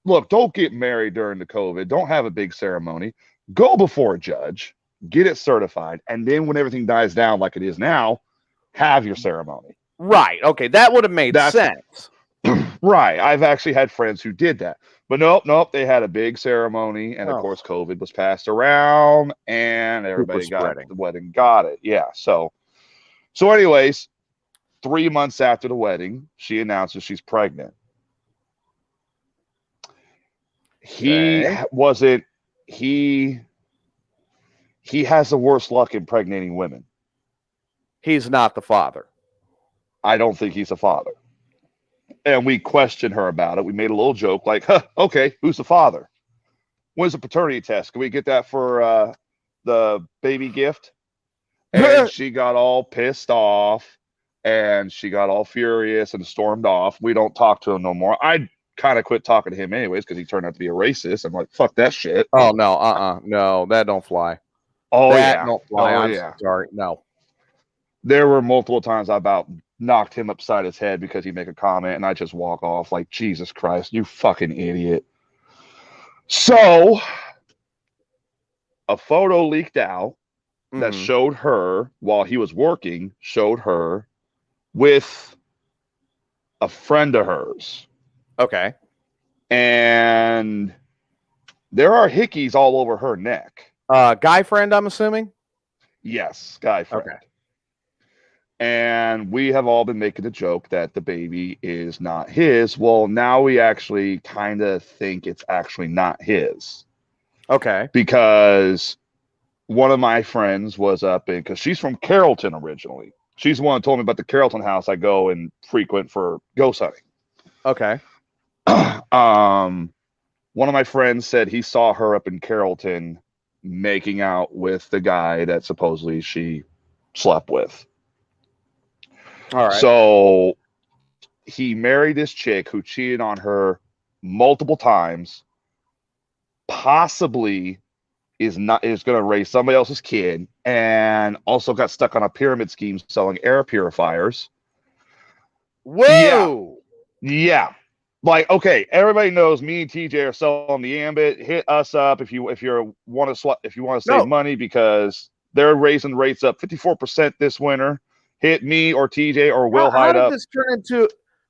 look, don't get married during the COVID. Don't have a big ceremony. Go before a judge, get it certified, and then when everything dies down like it is now, have your ceremony. Right. Okay, that would have made sense. Right. I've actually had friends who did that. But nope. They had a big ceremony, and of course, COVID was passed around, and everybody got the wedding, got it. Yeah. So anyways, 3 months after the wedding, she announces she's pregnant. He has the worst luck impregnating women. He's not the father. I don't think he's the father. And we questioned her about it. We made a little joke like, okay, who's the father? When's the paternity test? Can we get that for the baby gift? And she got all pissed off, and she got all furious and stormed off. We don't talk to him no more. I kind of quit talking to him anyways because he turned out to be a racist. I'm like, fuck that shit. Oh, no, no, that don't fly. Oh, that don't fly. I'm sorry. No. There were multiple times I about knocked him upside his head because he'd make a comment, and I just walk off like, Jesus Christ, you fucking idiot. So a photo leaked out that showed her while he was working, showed her with a friend of hers. Okay. And there are hickeys all over her neck. Guy friend, I'm assuming? Yes, guy friend. Okay. And we have all been making the joke that the baby is not his. Well, now we actually kind of think it's actually not his. Okay. Because one of my friends was up in, because she's from Carrollton originally. She's the one who told me about the Carrollton house I go and frequent for ghost hunting. Okay. One of my friends said he saw her up in Carrollton making out with the guy that supposedly she slept with. All right. So he married this chick who cheated on her multiple times, possibly is going to raise somebody else's kid, and also got stuck on a pyramid scheme selling air purifiers. Whoa! Yeah. Like, okay, everybody knows me and TJ are selling the Ambit. Hit us up if you want to save money, because they're raising rates up 54% this winter. Hit me or TJ or Will Hide Up.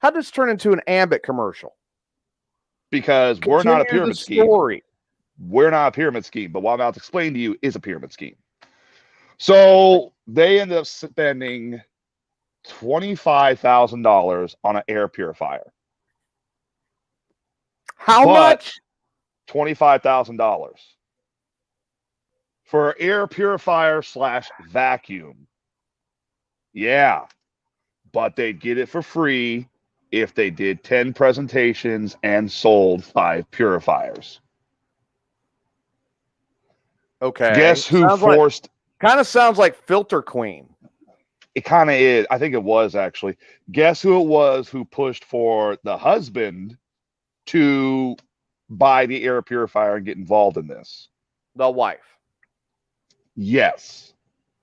How did this turn into an Ambit commercial? Because we're not a pyramid scheme. Story. We're not a pyramid scheme, but what I'm about to explain to you is a pyramid scheme. So they ended up spending $25,000 on an air purifier. How much? $25,000 for an air purifier / vacuum. Yeah, but they'd get it for free if they did 10 presentations and sold 5 purifiers. Okay. Guess who forced? Kind of sounds like Filter Queen. It kind of is. I think it was actually. Guess who it was who pushed for the husband to buy the air purifier and get involved in this? The wife. Yes.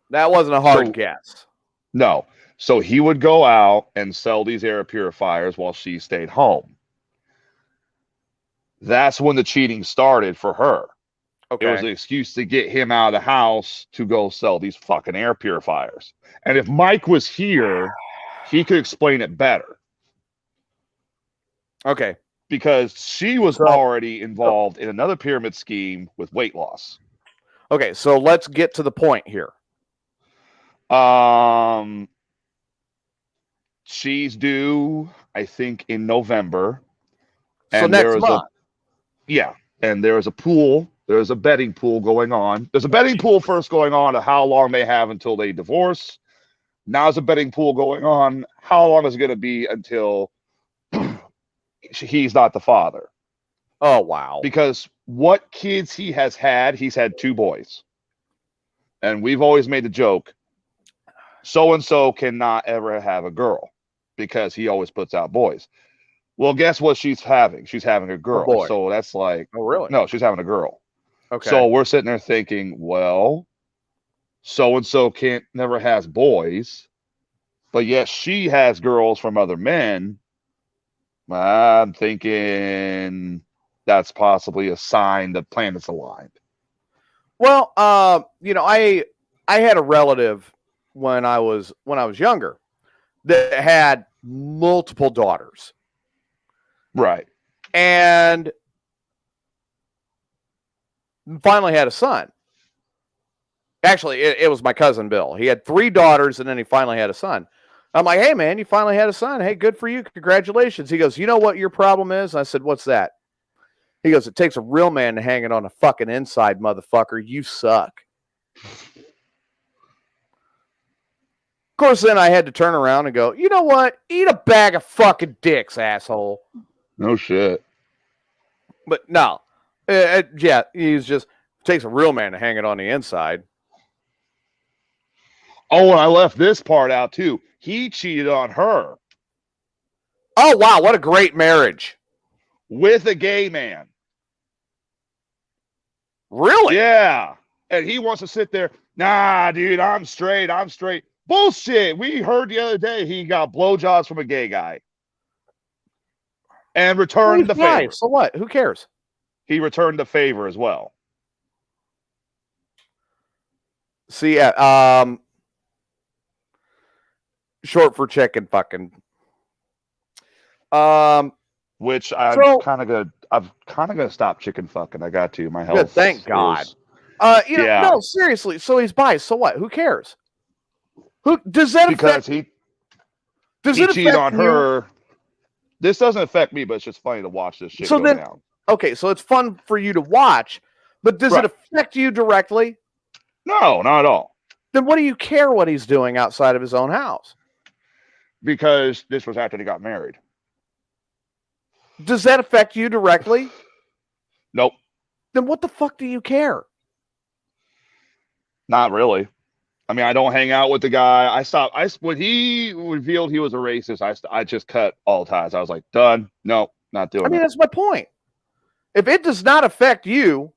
That wasn't a hard guess. No. So he would go out and sell these air purifiers while she stayed home. That's when the cheating started for her. Okay. It was an excuse to get him out of the house to go sell these fucking air purifiers. And if Mike was here, he could explain it better. Okay. Because she was already involved in another pyramid scheme with weight loss. Okay, so let's get to the point here. She's due, I think, in November. So and next month. And there is a pool. There's a betting pool going on. There's a betting pool first going on of how long they have until they divorce. Now there's a betting pool going on. How long is it going to be until he's not the father? Oh, wow. Because what kids he has had, he's had 2 boys. And we've always made the joke, so-and-so cannot ever have a girl because he always puts out boys. Well, guess what she's having? She's having a girl. boy. So that's like, Oh, really? no, she's having a girl. Okay. So we're sitting there thinking, well, so-and-so never has boys, but yet she has girls from other men. I'm thinking that's possibly a sign the planets aligned. Well, I had a relative when I was younger that had multiple daughters. Right. And finally had a son. Actually, it was my cousin Bill. He had 3 daughters, and then he finally had a son. I'm like, hey, man, you finally had a son. Hey, good for you. Congratulations. He goes, you know what your problem is? I said, what's that? He goes, it takes a real man to hang it on the fucking inside, motherfucker. You suck. Of course, then I had to turn around and go, you know what? Eat a bag of fucking dicks, asshole. No shit. But no. Yeah, he's just takes a real man to hang it on the inside. Oh, and I left this part out too. He cheated on her. Oh, wow. What a great marriage. With a gay man. Really? Yeah. And he wants to sit there. Nah, dude, I'm straight. Bullshit. We heard the other day he got blowjobs from a gay guy. And returned the favor. So what? Who cares? He returned the favor as well. See, yeah, short for chicken fucking. Which I'm kind of good. I'm kind of gonna stop chicken fucking. I got to. My health. Good, thank God. is- No, seriously. So he's bi. So what? Who cares? Who does that because affect? he Does he it cheated affect on you? her. This doesn't affect me, but it's just funny to watch this shit So go then- down. Okay, so it's fun for you to watch, but does it Right. affect you directly? No, not at all. Then what do you care what he's doing outside of his own house? Because this was after they got married. Does that affect you directly? Nope, Then what the fuck do you care? not really. I mean, I don't hang out with the guy. I stopped. When he revealed he was a racist, I just cut all ties. I was like, done. No, not doing I mean, it. that's my point. If it does not affect you,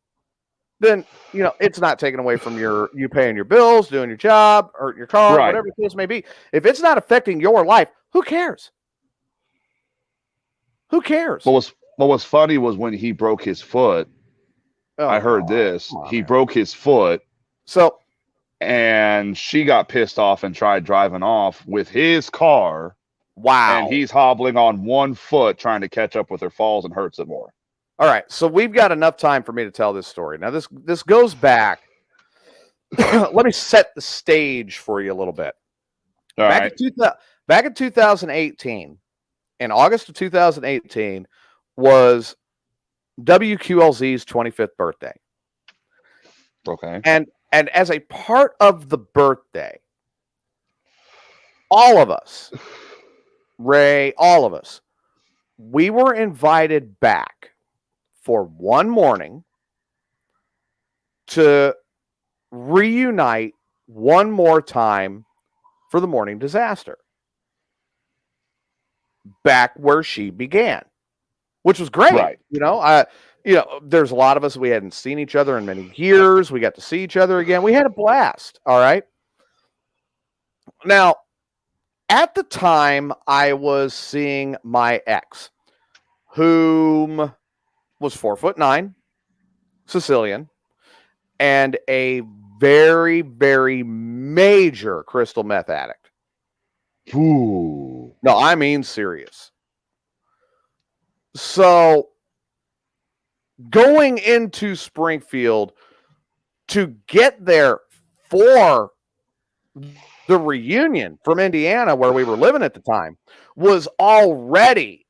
then it's not taken away from you paying your bills, doing your job, or your car, Right. whatever the case may be. If it's not affecting your life, who cares? Who cares? What was funny was when he broke his foot. Oh, I heard come this. on, He man. broke his foot, So and she got pissed off and tried driving off with his car. wow. And he's hobbling on one foot trying to catch up with her, falls and hurts it more. All right, so we've got enough time for me to tell this story. Now, this goes back. Let me set the stage for you a little bit. All back, right. back in 2018, in August of 2018, was WQLZ's 25th birthday. Okay. And as a part of the birthday, all of us, Ray, all of us, we were invited back for one morning to reunite one more time for the morning disaster. Back where she began, which was great. Right. There's a lot of us, we hadn't seen each other in many years. We got to see each other again. We had a blast. All right. Now, at the time, I was seeing my ex, whom was 4'9", Sicilian, and a very, very major crystal meth addict. Ooh. No, I mean serious. So going into Springfield to get there for the reunion from Indiana, where we were living at the time, was already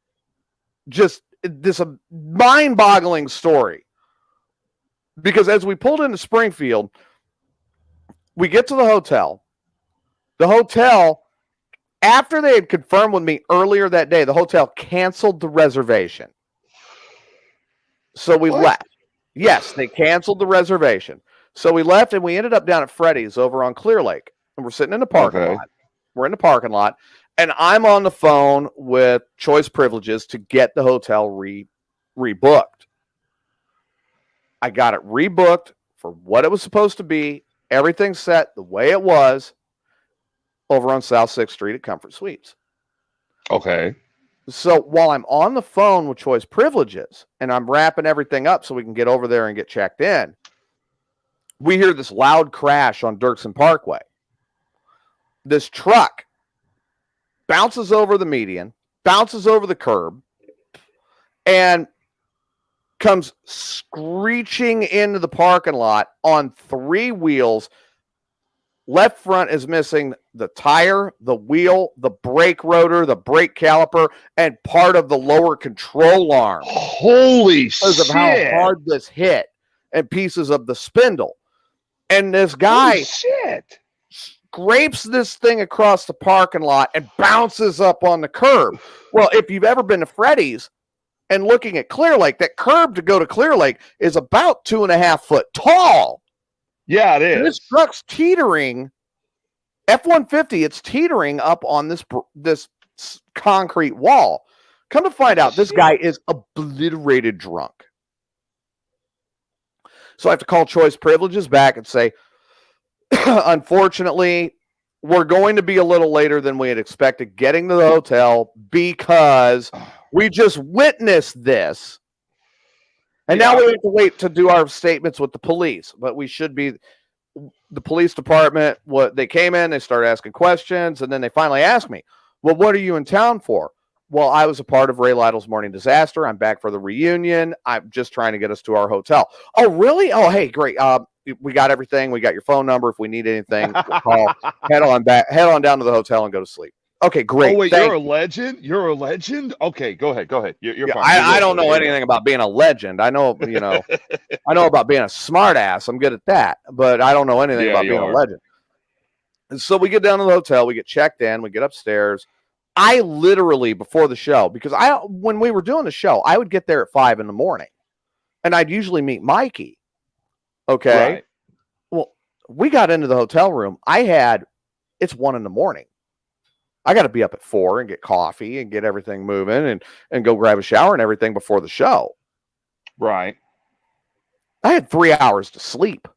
just this mind-boggling story. Because as we pulled into Springfield, we get to the hotel. The hotel, after they had confirmed with me earlier that day, the hotel canceled the reservation. So we left. Yes, they canceled the reservation. So we left, and we ended up down at Freddy's over on Clear Lake. And we're sitting in the parking lot. We're in the parking lot, and I'm on the phone with Choice Privileges to get the hotel rebooked. I got it rebooked for what it was supposed to be. Everything set the way it was over on South 6th Street at Comfort Suites. Okay. So while I'm on the phone with Choice Privileges and I'm wrapping everything up so we can get over there and get checked in, we hear this loud crash on Dirksen Parkway. This truck bounces over the median, bounces over the curb, and comes screeching into the parking lot on 3 wheels. Left front is missing the tire, the wheel, the brake rotor, the brake caliper, and part of the lower control arm. Holy shit. Because of how hard this hit, and pieces of the spindle. And this guy scrapes this thing across the parking lot and bounces up on the curb. Well, if you've ever been to Freddy's and looking at Clear Lake, that curb to go to Clear Lake is about 2.5 foot tall. Yeah, it is. And this truck's teetering, F-150, it's teetering up on this concrete wall. Come to find out, this guy is obliterated drunk. So I have to call Choice Privileges back and say, unfortunately, we're going to be a little later than we had expected getting to the hotel because we just witnessed this. And now we have to wait to do our statements with the police. But we should be, the police department, they came in, they started asking questions, and then they finally asked me, well, what are you in town for? well, I was a part of Ray Lytle's Morning Disaster. I'm back for the reunion. I'm just trying to get us to our hotel. Oh, really? Oh, hey, great. We got everything. We got your phone number. If we need anything, we'll call. Head on down to the hotel and go to sleep. Okay, great. Oh wait, Thank you're a legend. You're a legend. Okay, go ahead. You're yeah, fine. I don't know anything about being a legend. I know, I know about being a smart ass. I'm good at that, but I don't know anything about being a legend. And so we get down to the hotel, we get checked in, we get upstairs. I literally, before the show, because when we were doing the show, I would get there at 5 a.m. and I'd usually meet Mikey. Okay. Right. Well, we got into the hotel room. It's 1 a.m. I got to be up at 4 and get coffee and get everything moving and go grab a shower and everything before the show. Right. I had 3 hours to sleep.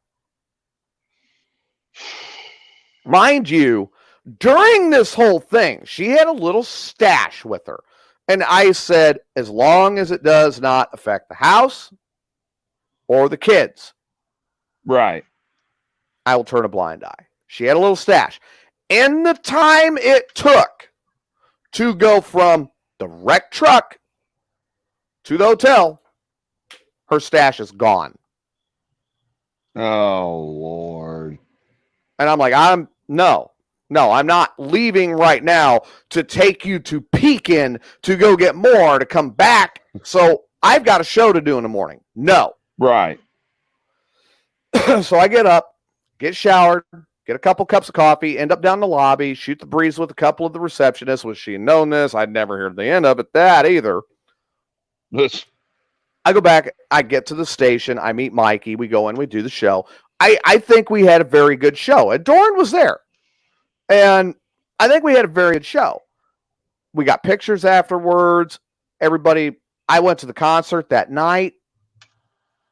Mind you, during this whole thing, she had a little stash with her. And I said, as long as it does not affect the house or the kids, right, I will turn a blind eye. She had a little stash. In the time it took to go from the wrecked truck to the hotel, her stash is gone. Oh, Lord. And I'm like, no, I'm not leaving right now to take you to Pekin to go get more to come back. So I've got a show to do in the morning. No. Right. So I get up, get showered, get a couple cups of coffee, end up down in the lobby, shoot the breeze with a couple of the receptionists. Was she known this? I'd never heard the end of it, that either. I go back, I get to the station, I meet Mikey, we go in, we do the show. I think we had a very good show. And Doran was there. And I think we had a very good show. We got pictures afterwards. Everybody, I went to the concert that night.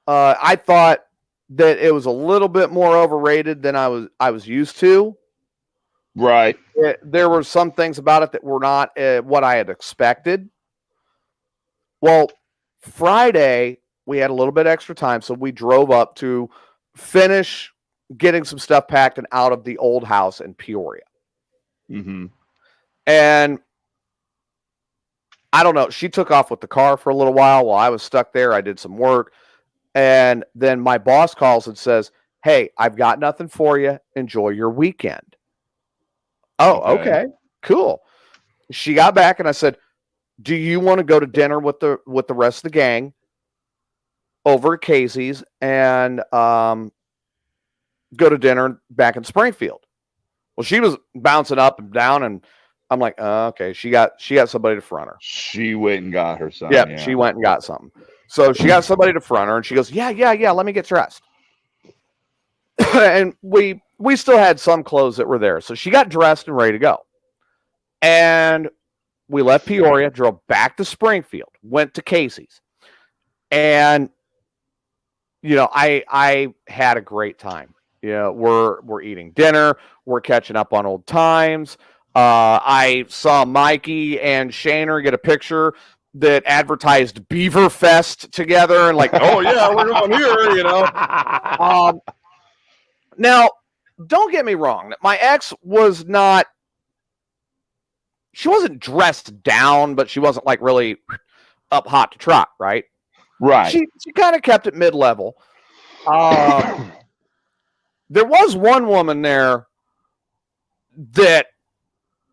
I thought that it was a little bit more overrated than I was used to. Right. There were some things about it that were not what I had expected. Well, Friday, we had a little bit extra time, so we drove up to finish getting some stuff packed and out of the old house in Peoria. Mm-hmm. And I don't know, she took off with the car for a little while I was stuck there. I did some work. And then my boss calls and says, hey, I've got nothing for you. Enjoy your weekend. Oh, okay, cool. She got back and I said, do you want to go to dinner with the rest of the gang over at Casey's and go to dinner back in Springfield? Well, she was bouncing up and down, and I'm like, okay, she got somebody to front her. She went and got her something. Yep, yeah, she went and got something. So she got somebody to front her, and she goes, yeah, let me get dressed. And we still had some clothes that were there. So she got dressed and ready to go. And we left Peoria, drove back to Springfield, went to Casey's. And, I had a great time. We're eating dinner. We're catching up on old times. I saw Mikey and Shaner get a picture that advertised Beaver Fest together, and like, oh yeah, we're going here, Now, don't get me wrong. My ex was not. She wasn't dressed down, but she wasn't like really up hot to trot, right? Right. She kind of kept it mid-level. There was one woman there that,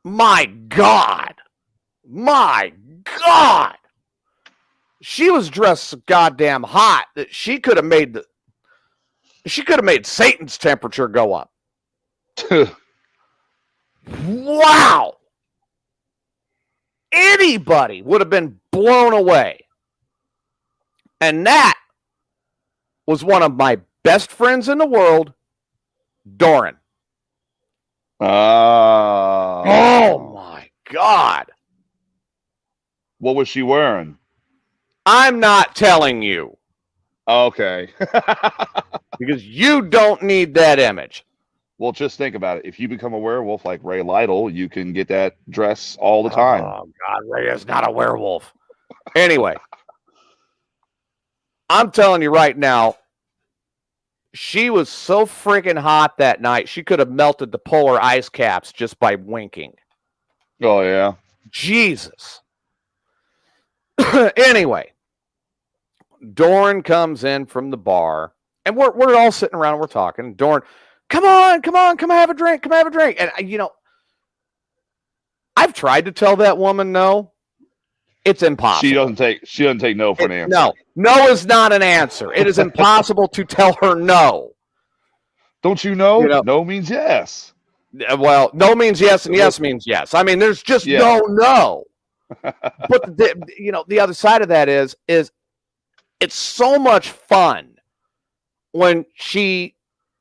my God, she was dressed so goddamn hot that she could have made Satan's temperature go up. Wow. Anybody would have been blown away. And that was one of my best friends in the world, Doran. Oh my God. What was she wearing? I'm not telling you. Okay. Because you don't need that image. Well, just think about it. If you become a werewolf like Ray Lytle, you can get that dress all the time. Oh, God, Ray is not a werewolf. Anyway, I'm telling you right now, she was so freaking hot that night, she could have melted the polar ice caps just by winking. Oh, yeah. Jesus. Anyway, Doran comes in from the bar, and we're all sitting around and we're talking. Doran, come on, come have a drink, And I've tried to tell that woman no. It's impossible. She doesn't take no for an answer. No is not an answer. It is impossible to tell her no. Don't you know? No means yes. Well, no means yes, and yes means yes. I mean, there's just no. But the other side of that is it's so much fun when she,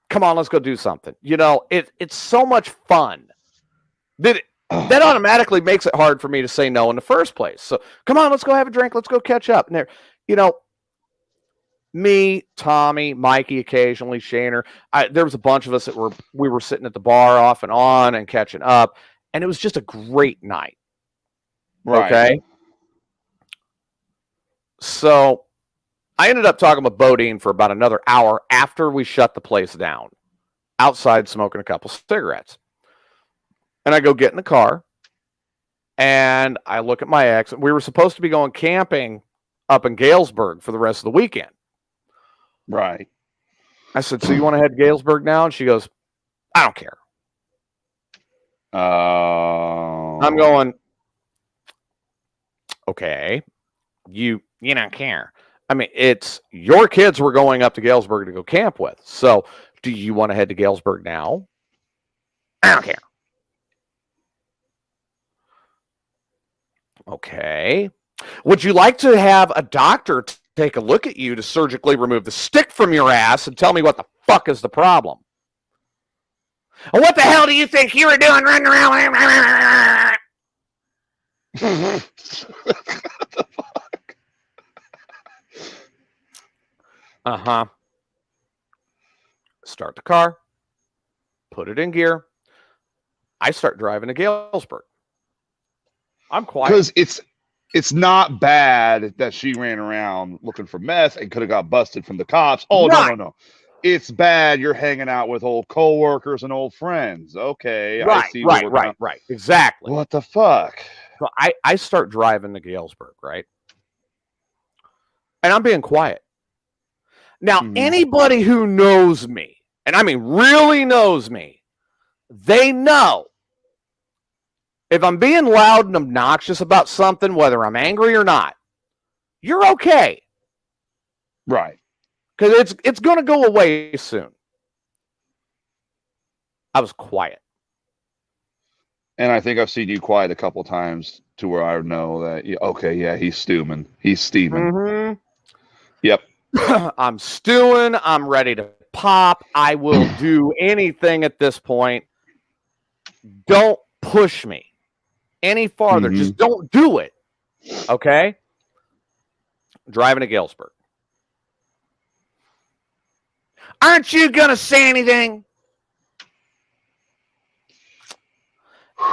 come on, let's go do something. It's so much fun that that automatically makes it hard for me to say no in the first place. So come on, let's go have a drink. Let's go catch up. And there, me, Tommy, Mikey, occasionally Shaner. There was a bunch of us that we were sitting at the bar off and on and catching up, and it was just a great night. Right. Okay. So I ended up talking with Bodine for about another hour after we shut the place down, outside smoking a couple cigarettes. And I go get in the car, and I look at my ex. We were supposed to be going camping up in Galesburg for the rest of the weekend. Right. I said, so you want to head to Galesburg now? And she goes, I don't care. I'm going, okay, you don't care. I mean, it's your kids we're going up to Galesburg to go camp with. So do you want to head to Galesburg now? I don't care. Okay. Would you like to have a doctor take a look at you to surgically remove the stick from your ass and tell me what the fuck is the problem? And what the hell do you think you were doing running around? What the fuck? Uh-huh. Start the car. Put it in gear. I start driving to Galesburg. I'm quiet. Because it's not bad that she ran around looking for meth and could have got busted from the cops. Oh, right. No. It's bad you're hanging out with old coworkers and old friends. Okay. Right, I see right. Exactly. What the fuck? So I start driving to Galesburg, right? And I'm being quiet. Now, anybody who knows me, and I mean really knows me, they know if I'm being loud and obnoxious about something, whether I'm angry or not, you're okay. Right. Because it's going to go away soon. I was quiet. And I think I've seen you quiet a couple times to where I know that, okay, yeah, he's stewing. He's steaming. Mm-hmm. Yep. I'm stewing. I'm ready to pop. I will do anything at this point. Don't push me any farther. Just don't do it. Okay? Driving to Galesburg. Aren't you going to say anything?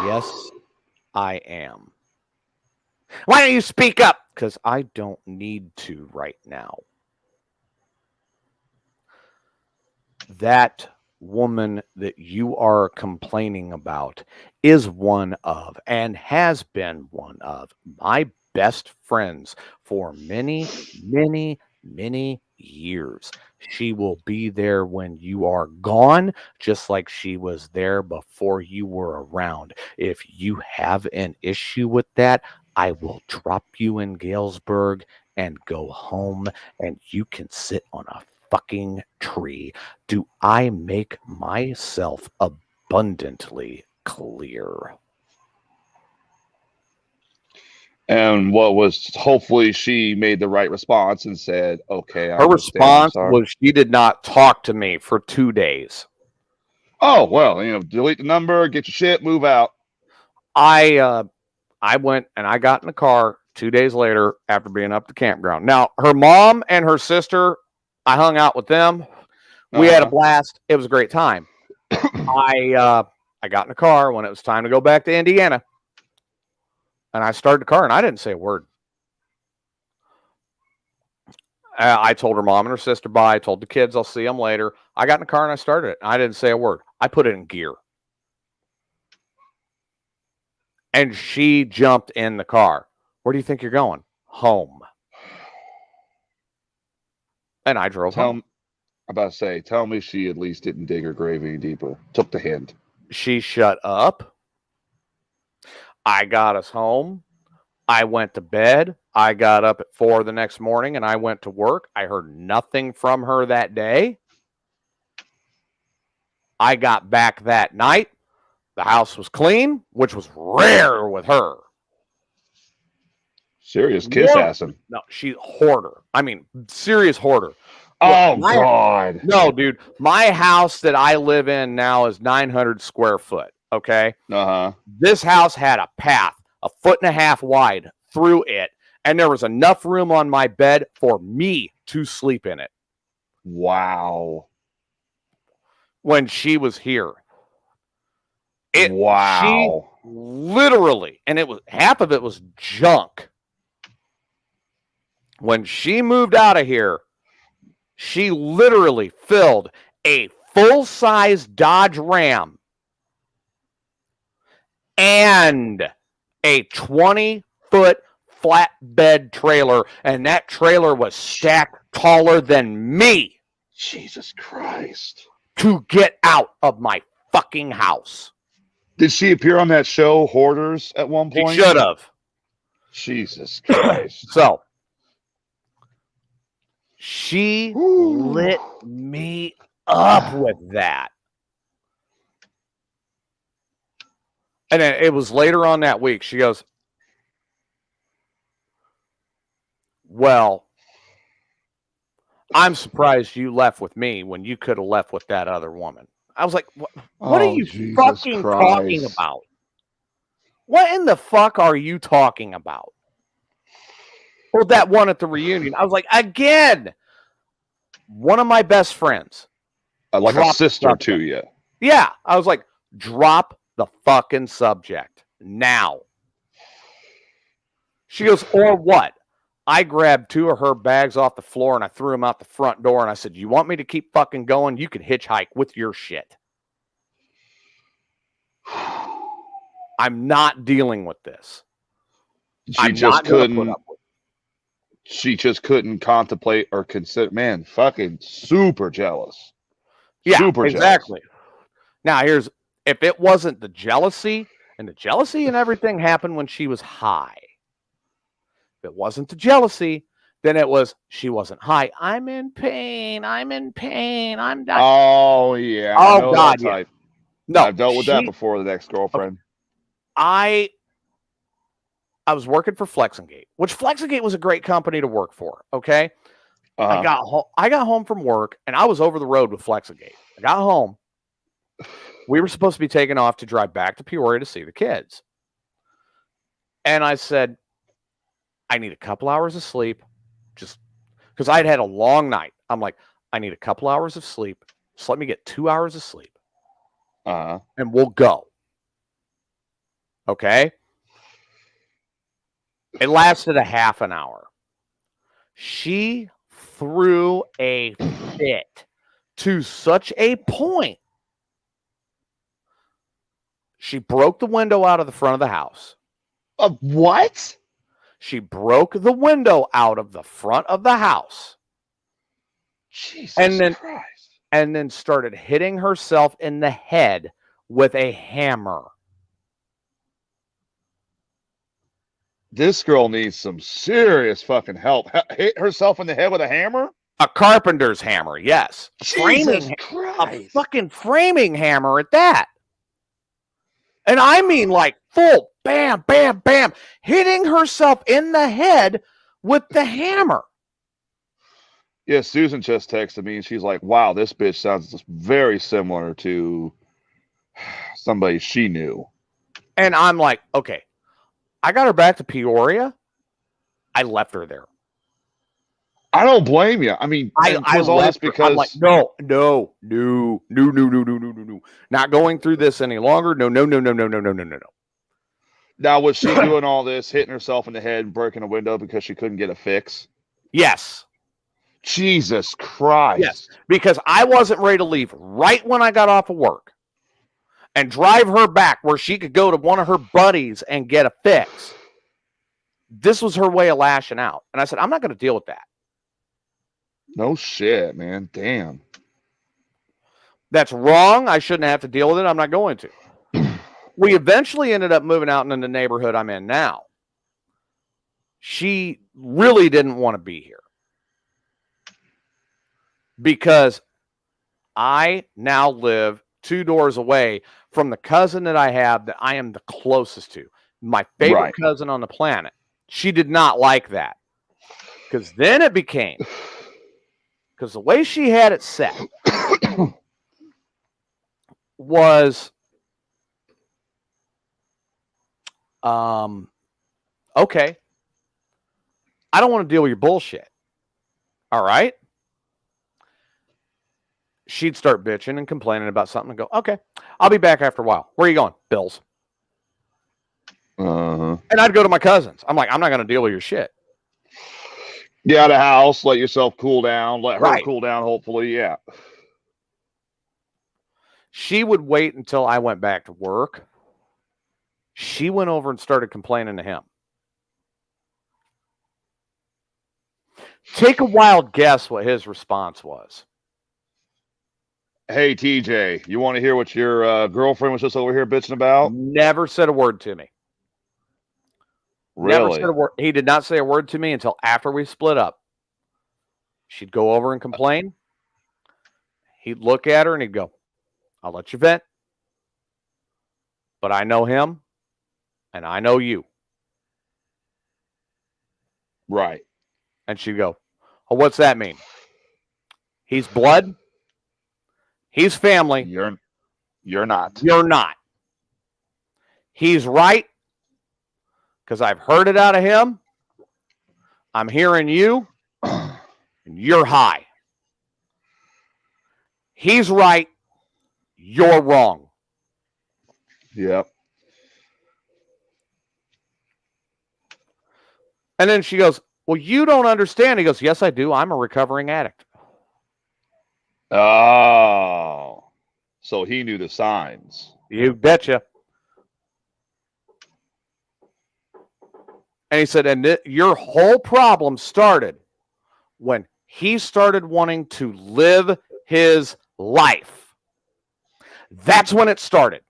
Yes, I am. Why don't you speak up? Because I don't need to right now. That woman that you are complaining about is one of, and has been one of, my best friends for many, many, many years. She will be there when you are gone, just like she was there before you were around. If you have an issue with that, I will drop you in Galesburg and go home, and you can sit on a fucking tree. Do I make myself abundantly clear? And what was, hopefully she made the right response and said, okay. Her response was she did not talk to me for 2 days. Oh, well, delete the number, get your shit, move out. I went and I got in the car 2 days later after being up the campground. Now, her mom and her sister, I hung out with them. We had a blast. It was a great time. I got in the car when it was time to go back to Indiana. And I started the car, and I didn't say a word. I told her mom and her sister bye. I told the kids I'll see them later. I got in the car, and I started it. And I didn't say a word. I put it in gear. And she jumped in the car. Where do you think you're going? home. And I drove home. Tell me she at least didn't dig her grave any deeper. Took the hint. She shut up. I got us home. I went to bed. I got up at 4 the next morning and I went to work. I heard nothing from her that day. I got back that night. The house was clean, which was rare with her. Serious kiss-assing. No, she's hoarder. I mean, serious hoarder. Oh, God. No, dude. My house that I live in now is 900 square foot, okay? Uh-huh. This house had a path 1.5 feet wide through it, and there was enough room on my bed for me to sleep in it. Wow. When she was here. Wow. She literally, and it was half of it was junk. When she moved out of here, she literally filled a full-size Dodge Ram and a 20-foot flatbed trailer, and that trailer was stacked taller than me. Jesus Christ. To get out of my fucking house. Did she appear on that show, Hoarders, at one point? She should have. Jesus Christ. So, she lit me up with that. And then it was later on that week. She goes, well, I'm surprised you left with me when you could have left with that other woman. I was like, what are you Jesus fucking Christ. talking about? What in the fuck are you talking about? Or that one at the reunion. I was like, again, one of my best friends. Like a sister to you. Yeah. I was like, drop the fucking subject now. She goes, or what? I grabbed 2 of her bags off the floor and I threw them out the front door. And I said, you want me to keep fucking going? You can hitchhike with your shit. I'm not dealing with this. She just couldn't contemplate or consider. Man, fucking super jealous. Yeah, super exactly. Jealous. Now, if it wasn't the jealousy and everything happened when she was high. If it wasn't the jealousy, then it was she wasn't high. I'm in pain. I'm dying. Oh, yeah. Oh, God, yeah. No, I've dealt with that before, the ex-girlfriend. I was working for Flexingate, which Flexingate was a great company to work for, okay? Uh-huh. I got home from work, and I was over the road with Flexingate. I got home. We were supposed to be taking off to drive back to Peoria to see the kids. And I said, I need a couple hours of sleep, just because I'd had a long night. I'm like, I need a couple hours of sleep. Just let me get 2 hours of sleep. Uh-huh. And we'll go. Okay? It lasted a half an hour. She threw a fit to such a point. She broke the window out of the front of the house. What? She broke the window out of the front of the house. Jesus Christ. And then started hitting herself in the head with a hammer. This girl needs some serious fucking help. Hit herself in the head with a hammer? A carpenter's hammer, yes. Jesus Christ. A fucking framing hammer at that. And I mean like full bam, bam, bam, hitting herself in the head with the hammer. Yeah, Susan just texted me and she's like, wow, this bitch sounds very similar to somebody she knew. And I'm like, okay, I got her back to Peoria. I left her there. I don't blame you. I mean, I all this because I'm like, no. Not going through this any longer. No. Now, was she doing all this, hitting herself in the head and breaking a window because she couldn't get a fix? Yes. Jesus Christ. Yes, because I wasn't ready to leave right when I got off of work and drive her back where she could go to one of her buddies and get a fix. This was her way of lashing out. And I said, I'm not going to deal with that. No shit, man. Damn. That's wrong. I shouldn't have to deal with it. I'm not going to. We eventually ended up moving out in the neighborhood I'm in now. She really didn't want to be here because I now live 2 doors away from the cousin that I have that I am the closest to, my favorite cousin on the planet. She did not like that because then it became, because the way she had it set was, okay, I don't want to deal with your bullshit. All right. She'd start bitching and complaining about something and go, okay, I'll be back after a while. Where are you going? Bills. And I'd go to my cousins. I'm like, I'm not going to deal with your shit. Get out of the house, let yourself cool down, let her cool down, hopefully. Yeah. She would wait until I went back to work. She went over and started complaining to him. Take a wild guess what his response was. Hey, TJ, you want to hear what your girlfriend was just over here bitching about? Never said a word to me. Really? Never said a word. He did not say a word to me until after we split up. She'd go over and complain. He'd look at her and he'd go, I'll let you vent. But I know him and I know you. Right. And she'd go, oh, what's that mean? He's blood. He's family. You're not. You're not. He's right. Because I've heard it out of him. I'm hearing you. And you're high. He's right. You're wrong. Yep. And then she goes, well, you don't understand. He goes, yes, I do. I'm a recovering addict. Oh. So he knew the signs. You betcha. And he said, and your whole problem started when he started wanting to live his life. That's when it started.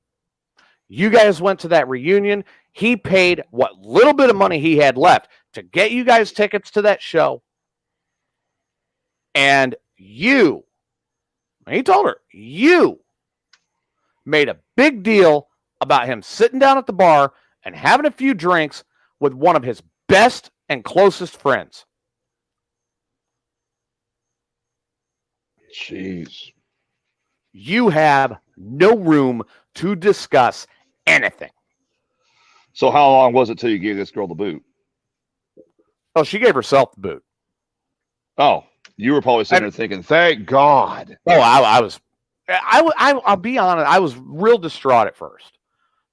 You guys went to that reunion. He paid what little bit of money he had left to get you guys tickets to that show. And he told her, you made a big deal about him sitting down at the bar and having a few drinks with one of his best and closest friends. Jeez. You have no room to discuss anything. So how long was it till you gave this girl the boot? Oh, she gave herself the boot. Oh, you were probably sitting there thinking, thank God. Oh, I'll be honest. I was real distraught at first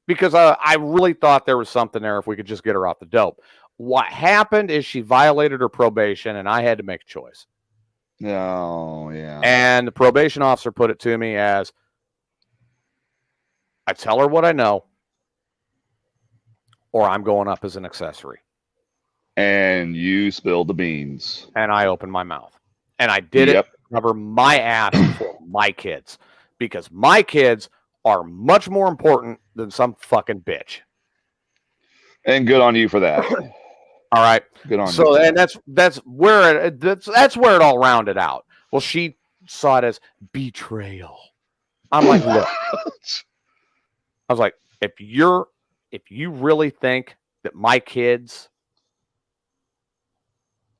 because I really thought there was something there if we could just get her off the dope. What happened is she violated her probation and I had to make a choice. Oh, yeah. And the probation officer put it to me as, I tell her what I know, or I'm going up as an accessory. And you spilled the beans. And I opened my mouth. And I did it to cover my ass for my kids. Because my kids are much more important than some fucking bitch. And good on you for that. All right. Good on you. So, and that's where it all rounded out. Well, she saw it as betrayal. I'm like, look. I was like, if you really think that my kids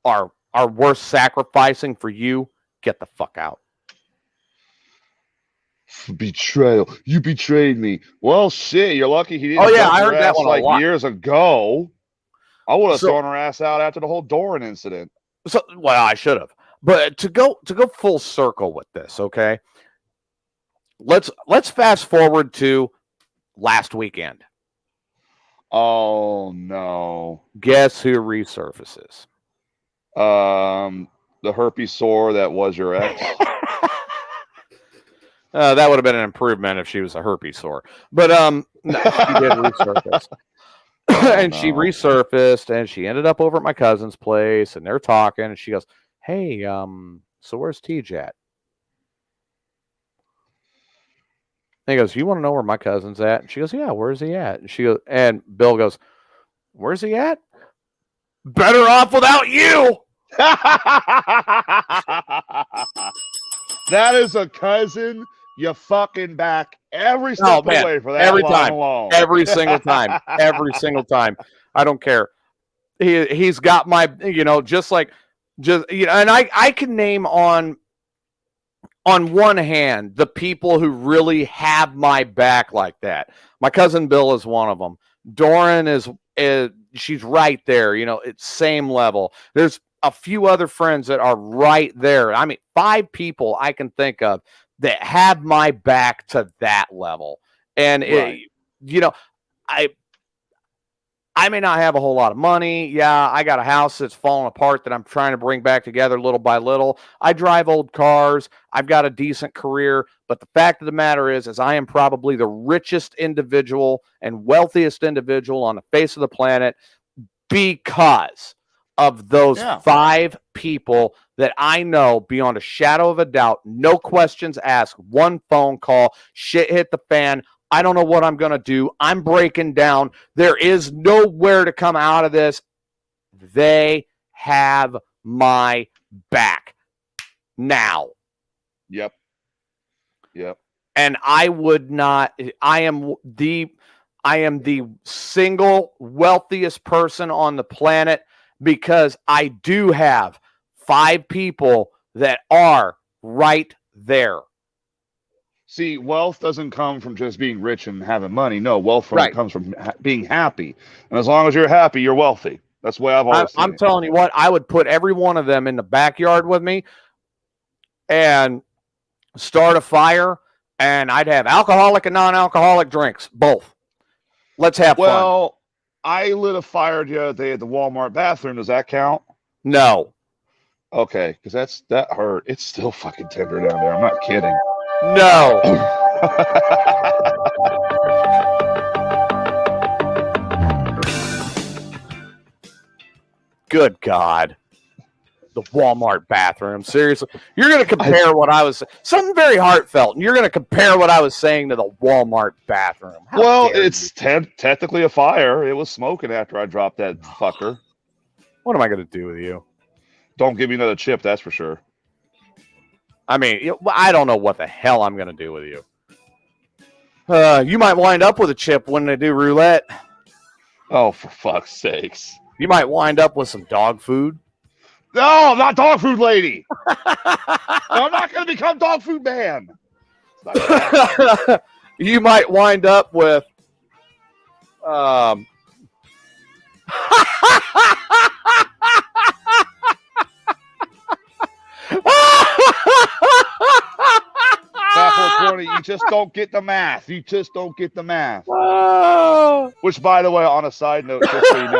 are worth sacrificing for you, get the fuck out. Betrayal. You betrayed me. Well, shit. You're lucky he didn't. Oh yeah, I heard that one like a lot. years ago. I would have thrown her ass out after the whole Doran incident. So, well, I should have. But to go full circle with this, okay? Let's fast forward to last weekend. Oh no! Guess who resurfaces? The herpes sore that was your ex. That would have been an improvement if she was a herpes sore. But no, she did resurface. and she no. resurfaced, and she ended up over at my cousin's place, and they're talking, and she goes, "Hey, so where's TJ at?" And he goes, "You want to know where my cousin's at?" And she goes, "Yeah, where's he at?" And she goes, and Bill goes, "Where's he at? Better off without you." That is a cousin you fucking back every step of the way for that every line time, alone. every single time, every single time. I don't care. He's got my, just and I can name on one hand the people who really have my back like that. My cousin Bill is one of them. Doran is she's right there. It's same level. There's a few other friends that are right there. I mean, 5 people I can think of that have my back to that level. And Right. I may not have a whole lot of money. Yeah, I got a house that's falling apart that I'm trying to bring back together little by little. I drive old cars. I've got a decent career. But the fact of the matter is I am probably the richest individual and wealthiest individual on the face of the planet because of those 5 people that I know beyond a shadow of a doubt, no questions asked, one phone call, shit hit the fan. I don't know what I'm going to do. I'm breaking down. There is nowhere to come out of this. They have my back now. Yep. And I would not, I am the single wealthiest person on the planet because I do have 5 people that are right there. See, wealth doesn't come from just being rich and having money. No, wealth comes from being happy. And as long as you're happy, you're wealthy. That's the way I've always seen I'm it. telling you what, I would put every one of them in the backyard with me and start a fire, and I'd have alcoholic and non-alcoholic drinks, both. Let's have fun. Well, I lit a fire the other day at the Walmart bathroom. Does that count? No. Okay, because that hurt. It's still fucking tender down there. I'm not kidding. No. Good God. The Walmart bathroom. Seriously. You're going to compare what I was something very heartfelt, and you're going to compare what I was saying to the Walmart bathroom. Well, it's technically a fire. It was smoking after I dropped that fucker. What am I going to do with you? Don't give me another chip, that's for sure. I mean, I don't know what the hell I'm going to do with you. You might wind up with a chip when they do roulette. Oh, for fuck's sakes. You might wind up with some dog food. No, not dog food lady. I'm not going to become dog food man. You might wind up with you just don't get the math. You just don't get the math. Which, by the way, on a side note, just so you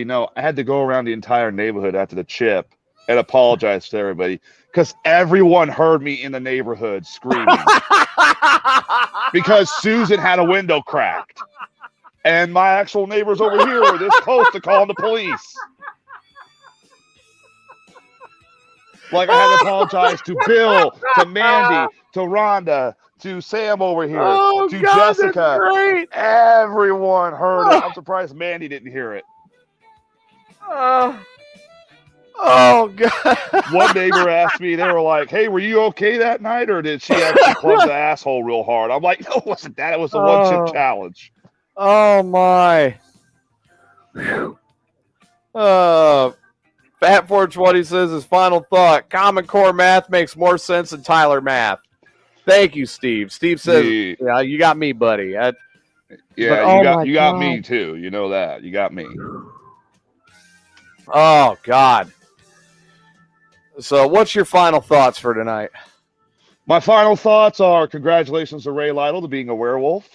know, I had to go around the entire neighborhood after the chip and apologize to everybody because everyone heard me in the neighborhood screaming because Susan had a window cracked. And my actual neighbors over here were this close to calling the police. Like I had to apologize to Bill, to Mandy, to Rhonda, to Sam over here, to God, Jessica. Everyone heard it. I'm surprised Mandy didn't hear it. oh God. One neighbor asked me, they were like, "Hey, were you okay that night, or did she actually plug the asshole real hard?" I'm like, "No, it wasn't that. It was the one chip challenge." Oh my. Fat 420 says his final thought: Common Core math makes more sense than Tyler math. Thank you, Steve. Steve says, "Yeah, you got me, buddy." You got me too. You know that. You got me. Oh God. So, what's your final thoughts for tonight? My final thoughts are: congratulations to Ray Lytle to being a werewolf.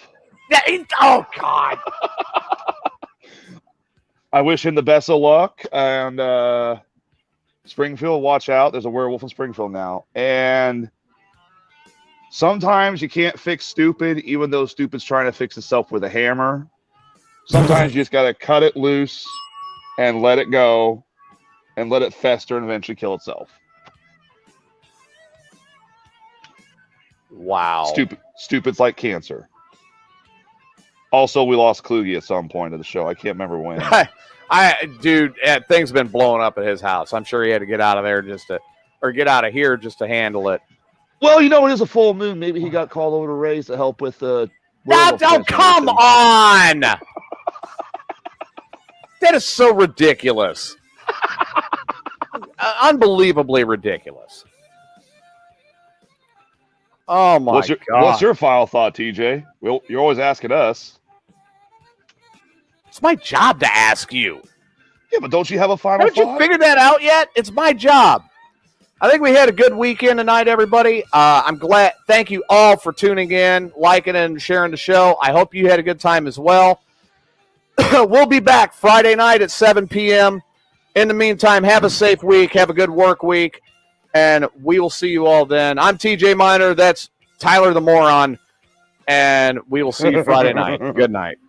Oh God. I wish him the best of luck. And Springfield, watch out. There's a werewolf in Springfield now. And Sometimes you can't fix stupid, even though stupid's trying to fix itself with a hammer. Sometimes you just got to cut it loose and let it go and let it fester and eventually kill itself. Wow. Stupid's like cancer. Also, we lost Kluge at some point of the show. I can't remember when. Dude, things been blowing up at his house. I'm sure he had to get out of there get out of here just to handle it. Well, you know, it is a full moon. Maybe he got called over to Ray's to help with the. Oh, come on! That is so ridiculous. Unbelievably ridiculous. Oh my God! What's your final thought, TJ? Well, you're always asking us. It's my job to ask you. Yeah, but don't you have a final thought? Haven't you figured that out yet? It's my job. I think we had a good weekend tonight, everybody. I'm glad. Thank you all for tuning in, liking and sharing the show. I hope you had a good time as well. We'll be back Friday night at 7 p.m. In the meantime, have a safe week. Have a good work week. And we will see you all then. I'm TJ Miner. That's Tyler the Moron. And we will see you Friday night. Good night.